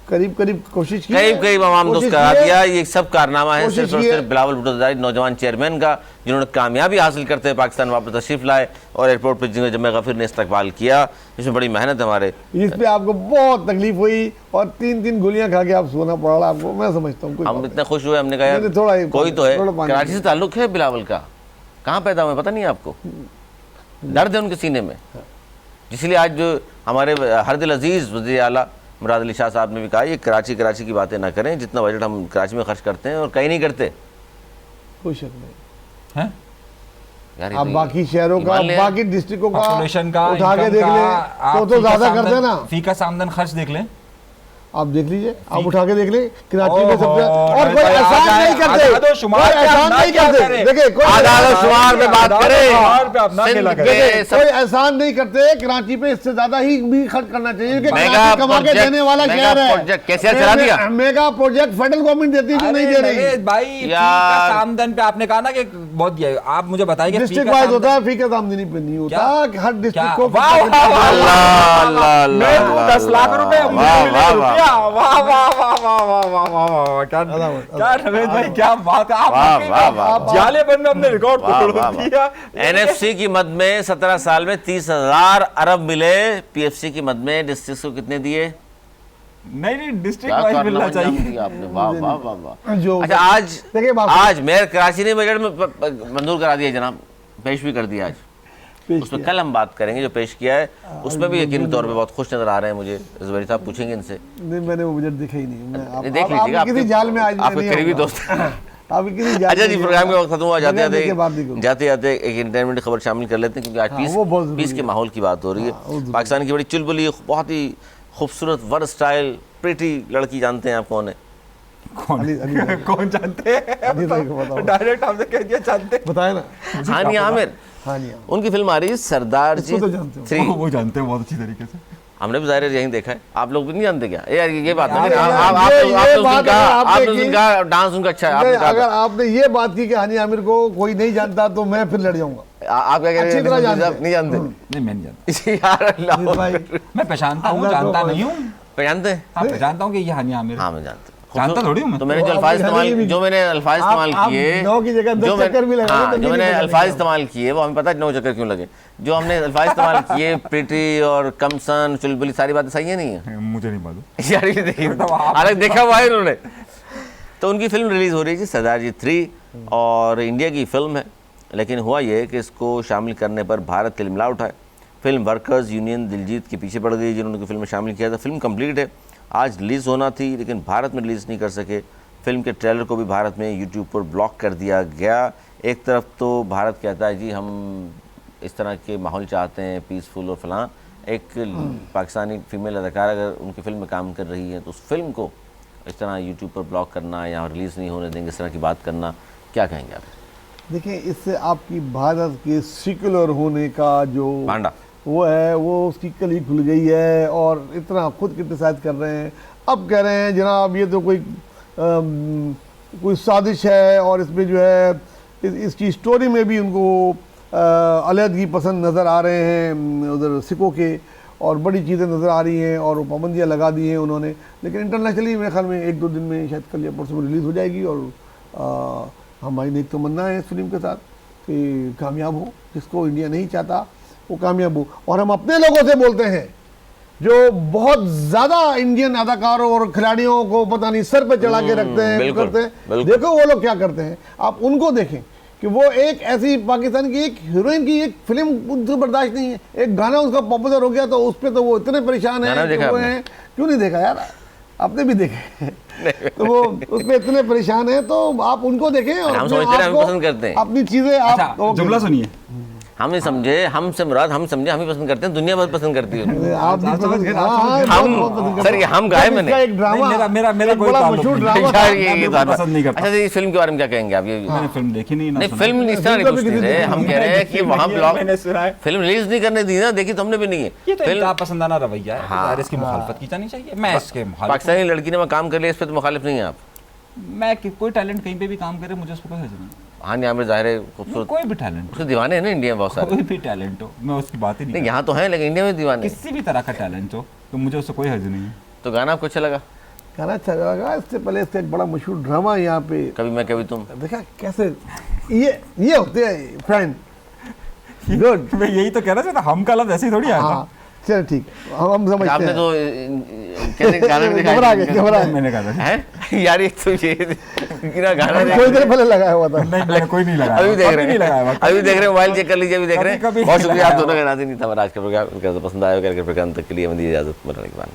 करीब कोशिश की, करीब आवाम दोस्त करा दिया। ये सब कारनामा है कोशिश सिर्फ और सिर्फ बिलावल भुट्टो ज़रदारी नौजवान चेयरमैन का, जिन्होंने कामयाबी हासिल करते हुए पाकिस्तान वापस तशरीफ लाए और एयरपोर्ट पर जिन्हें जमे गफीर ने इस्तकबाल किया। इसमें बड़ी मेहनत हमारे। इस पे आपको बहुत तकलीफ हुई और 3 गोलियां खा के आप सोना पड़ा आपको, मैं समझता हूँ। हम इतने खुश हुए, हमने कहा यार थोड़ा कोई तो है। कराची से ताल्लुक है बिलावल का, कहाँ पैदा हुए पता नहीं है आपको, दर्द है उनके सीने में। इसलिए आज जो हमारे हरदिल अजीज़ वज़ीर आला मुराद अली शाह साहब ने भी कहा ये कराची की बातें ना करें, जितना बजट हम कराची में खर्च करते हैं और कहीं नहीं करते। कोई शक नहीं है यार आप बाकी शहरों का, बाकी डिस्ट्रिक्टों का पॉपुलेशन का उठा के देख लें तो ज्यादा करते हैं ना। फीका सामदन खर्च देख लें, आप देख लीजिए, आप उठा के देख ले कराची में सबसे। और कोई एहसान नहीं करते, कोई एहसान नहीं करते। देखिए कोई आदाद-ओ-शुमार में बात करें, कोई एहसान नहीं करते। कराची पे इससे ज्यादा ही भी खर्च करना चाहिए कि कराची कमा के देने वाला शहर है। कैसे चला दिया मेगा प्रोजेक्ट फेडरल गवर्नमेंट देती है, नहीं दे रही भाई। फीका सामदन पे आपने कहा ना कि बहुत दिया, आप मुझे बताइए डिस्ट्रिक्ट वाइज होता है, फीका सामदनी पे नहीं होता। हर डिस्ट्रिक्ट को 10 लाख रुपए वाह वाह वाह वाह वाह वाह वाह वाह वाह, क्या रमेश भाई, क्या बात है। आप जालेपन में अपने रिकॉर्ड तोड़ दिया। एनएफसी की मद में 17 साल में 30,000 अरब मिले, पीएफसी की मद में डिस्ट्रिक्ट को कितने दिए? नहीं डिस्ट्रिक्ट वाइज मिलना चाहिए आपने। वाह वाह वाह वाह। जो अच्छा, आज मेयर कराची ने बजट में मंजूर करा दिया जनाब, पेश भी कर दिया आज। उसमें कल हम बात करेंगे जो पेश किया है, उसमें भी यकीनी तौर पे बहुत खुश नजर आ रहे हैं मुझे। ज़ुबैरी साहब पूछेंगे इनसे। नहीं, मैंने वो बजट देखा ही नहीं। मैं देख लीजिएगा, किसी जाल में आज आपके करीबी दोस्त। आप किसी जाल अच्छा जी, में प्रोग्राम का वक्त खत्म हुआ, जाते जाते जाते एक एंटरटेनमेंट खबर शामिल कर लेते हैं, क्योंकि आज पीस के माहौल की बात हो रही है। पाकिस्तान की बड़ी चुलबुली, बहुत ही खूबसूरत वर्सटाइल प्रिटी लड़की, जानते हैं आप कौन है? कौन जानते हैं? डायरेक्ट आपने कह दिया जानते। बताए ना, हानिया आमिर। उनकी फिल्म आ रही है सरदार जी 3। वो जानते हैं बहुत अच्छी तरीके से। हमने भी ज़ाहिर यहीं देखा है, आप लोग भी नहीं जानते क्या? यार ये बात यार, नहीं, आपने उनका डांस उनका अच्छा है। अगर आपने ये बात की कि हानिया आमिर को कोई नहीं जानता तो मैं फिर लड़ जाऊंगा। आप क्या कह रहे हैं? नहीं जानते? नहीं, मैं नहीं जानता यार अल्लाह, मैं पहचानता हूँ, जानता नहीं हूँ। पहचानते हैं? हाँ, पहचानता हूँ कि ये हानिया आमिर। हाँ, मैं जानता हूँ। जानता थोड़ी हूँ मैं। तो मैंने जो अल्फाज इस्तेमाल किए, जो मैंने अल्फाज किए, वो हमें पता है 9 चक्कर क्यों लगे। जो हमने अल्फाज इस्तेमाल किए, प्रिटी और कमसन, चुलबुली, सारी बातें सही है नहीं है? मुझे नहीं मालूम यार ये देखिए, अलग देखा हुआ है उन्होंने। तो उनकी फिल्म रिलीज हो रही थी सरदार जी 3, और इंडिया की फिल्म है, लेकिन हुआ ये कि इसको शामिल करने पर भारत तिलमिला उठा है। फिल्म वर्कर्स यूनियन दिलजीत के पीछे पड़ गई, जिन्होंने उनकी फिल्म में शामिल किया था। फिल्म कंप्लीट है, आज रिलीज़ होना थी, लेकिन भारत में रिलीज़ नहीं कर सके। फिल्म के ट्रेलर को भी भारत में यूट्यूब पर ब्लॉक कर दिया गया। एक तरफ तो भारत कहता है जी हम इस तरह के माहौल चाहते हैं, पीसफुल और फलां। एक पाकिस्तानी फीमेल अदाकार अगर उनकी फिल्म में काम कर रही है तो उस फिल्म को इस तरह यूट्यूब पर ब्लॉक करना या रिलीज़ नहीं होने देंगे, इस तरह की बात करना, क्या कहेंगे आप? देखिए, इससे आपकी भारत के सेक्युलर होने का जो भांडा वो है, वो उसकी कली खुल गई है, और इतना खुद क्रिटिसाइज कर रहे हैं। अब कह रहे हैं जनाब ये तो कोई साजिश है, और इसमें जो है इसकी स्टोरी में भी उनको अलहदगी पसंद नज़र आ रहे हैं उधर सिखों के, और बड़ी चीज़ें नज़र आ रही हैं, और वो पाबंदियाँ लगा दी हैं उन्होंने। लेकिन इंटरनेशनली मेरे ख्याल में 1-2 दिन में, शायद कल या परसों में रिलीज़ हो जाएगी। और हमारी एक तमन्ना है इस फिल्म के साथ कि कामयाब हो, जिसको इंडिया नहीं चाहता वो कामयाब हो। और हम अपने लोगों से बोलते हैं जो बहुत ज़्यादा इंडियन अदाकारों और खिलाड़ियों को पता नहीं सर पे चढ़ा के रखते हैं, करते हैं। देखो वो लोग क्या करते हैं, आप उनको देखें कि वो एक ऐसी पाकिस्तान की एक हीरोइन की एक फिल्म उनको बर्दाश्त नहीं है, एक गाना उसका पॉपुलर हो गया तो उस पर तो वो इतने परेशान हैं। क्यों नहीं देखा यार, आपने भी देखे तो वो उसमें इतने परेशान है, तो आप उनको देखें और हम समझते हैं, हम पसंद करते हैं अपनी चीजें। आप जुमला सुनिए, हम नहीं समझे, हमसे मुराद हम समझे, हम ही पसंद करते हैं, दुनिया बहुत पसंद करती है। आप हम सर हम गाए मैंने एक ड्रामा, मेरा कोई मशहूर ड्रामा पसंद नहीं करता। अच्छा, इस फिल्म के बारे में क्या कहेंगे आप? ये मैंने फिल्म देखी नहीं। फिल्म इस तरह नहीं पूछते थे, हम कह रहे हैं कि वहाँ ब्लॉक फिल्म रिलीज नहीं करने दी ना, देखी तो हमने भी नहीं है। ये तो इनका पसंदाना रवैया है, इसकी मुखालफत की जानी चाहिए। मैं इसके मुखालिफ। पाकिस्तानी लड़की ने वहाँ काम कर लिया, इस पर तो मुखालिफ नहीं है आप? मैं कोई टैलेंट कहीं पे भी काम करे, मुझे उस पर कोई हर्ज नहीं। हाँ, यहाँ पे जाहिर है खूबसूरत, कोई भी टैलेंट, उसके दीवाने हैं ना इंडिया में बहुत सारे। कोई भी टैलेंट हो, मैं उसकी बात ही नहीं। यहाँ तो है, लेकिन इंडिया में दीवाने, किसी भी तरह का टैलेंट हो तो मुझे उससे कोई हर्ज नहीं है। तो गाना आपको अच्छा लगा? गाना अच्छा लगा। इससे पहले इसका एक बड़ा मशहूर ड्रामा यहाँ पे, कभी मैं कभी तुम, देखा कैसे ये होते हैं फ्रेंड। गुड, मैं यही तो कह रहा था, हम का लफ्ज़ ऐसे ही थोड़ी आया था। चल ठीक, हम समझते हैं। आपने तो कैसे गाना भी घबरा गए, मैंने कहा था है यार, एक तो ये गाना कोई देर पहले लगाया हुआ था। नहीं, कोई नहीं लगाया, अभी देख रहे हैं, अभी देख रहे हैं, मोबाइल चेक कर लीजिए, अभी देख रहे हैं। बहुत शुक्रिया आप दोनों का, नाज़रीन नहीं था हमारा आज का प्रोग्राम, पसंद आया करके प्रोग्राम तक के लिए हमें दी इजाज़त, मिलने के बाद।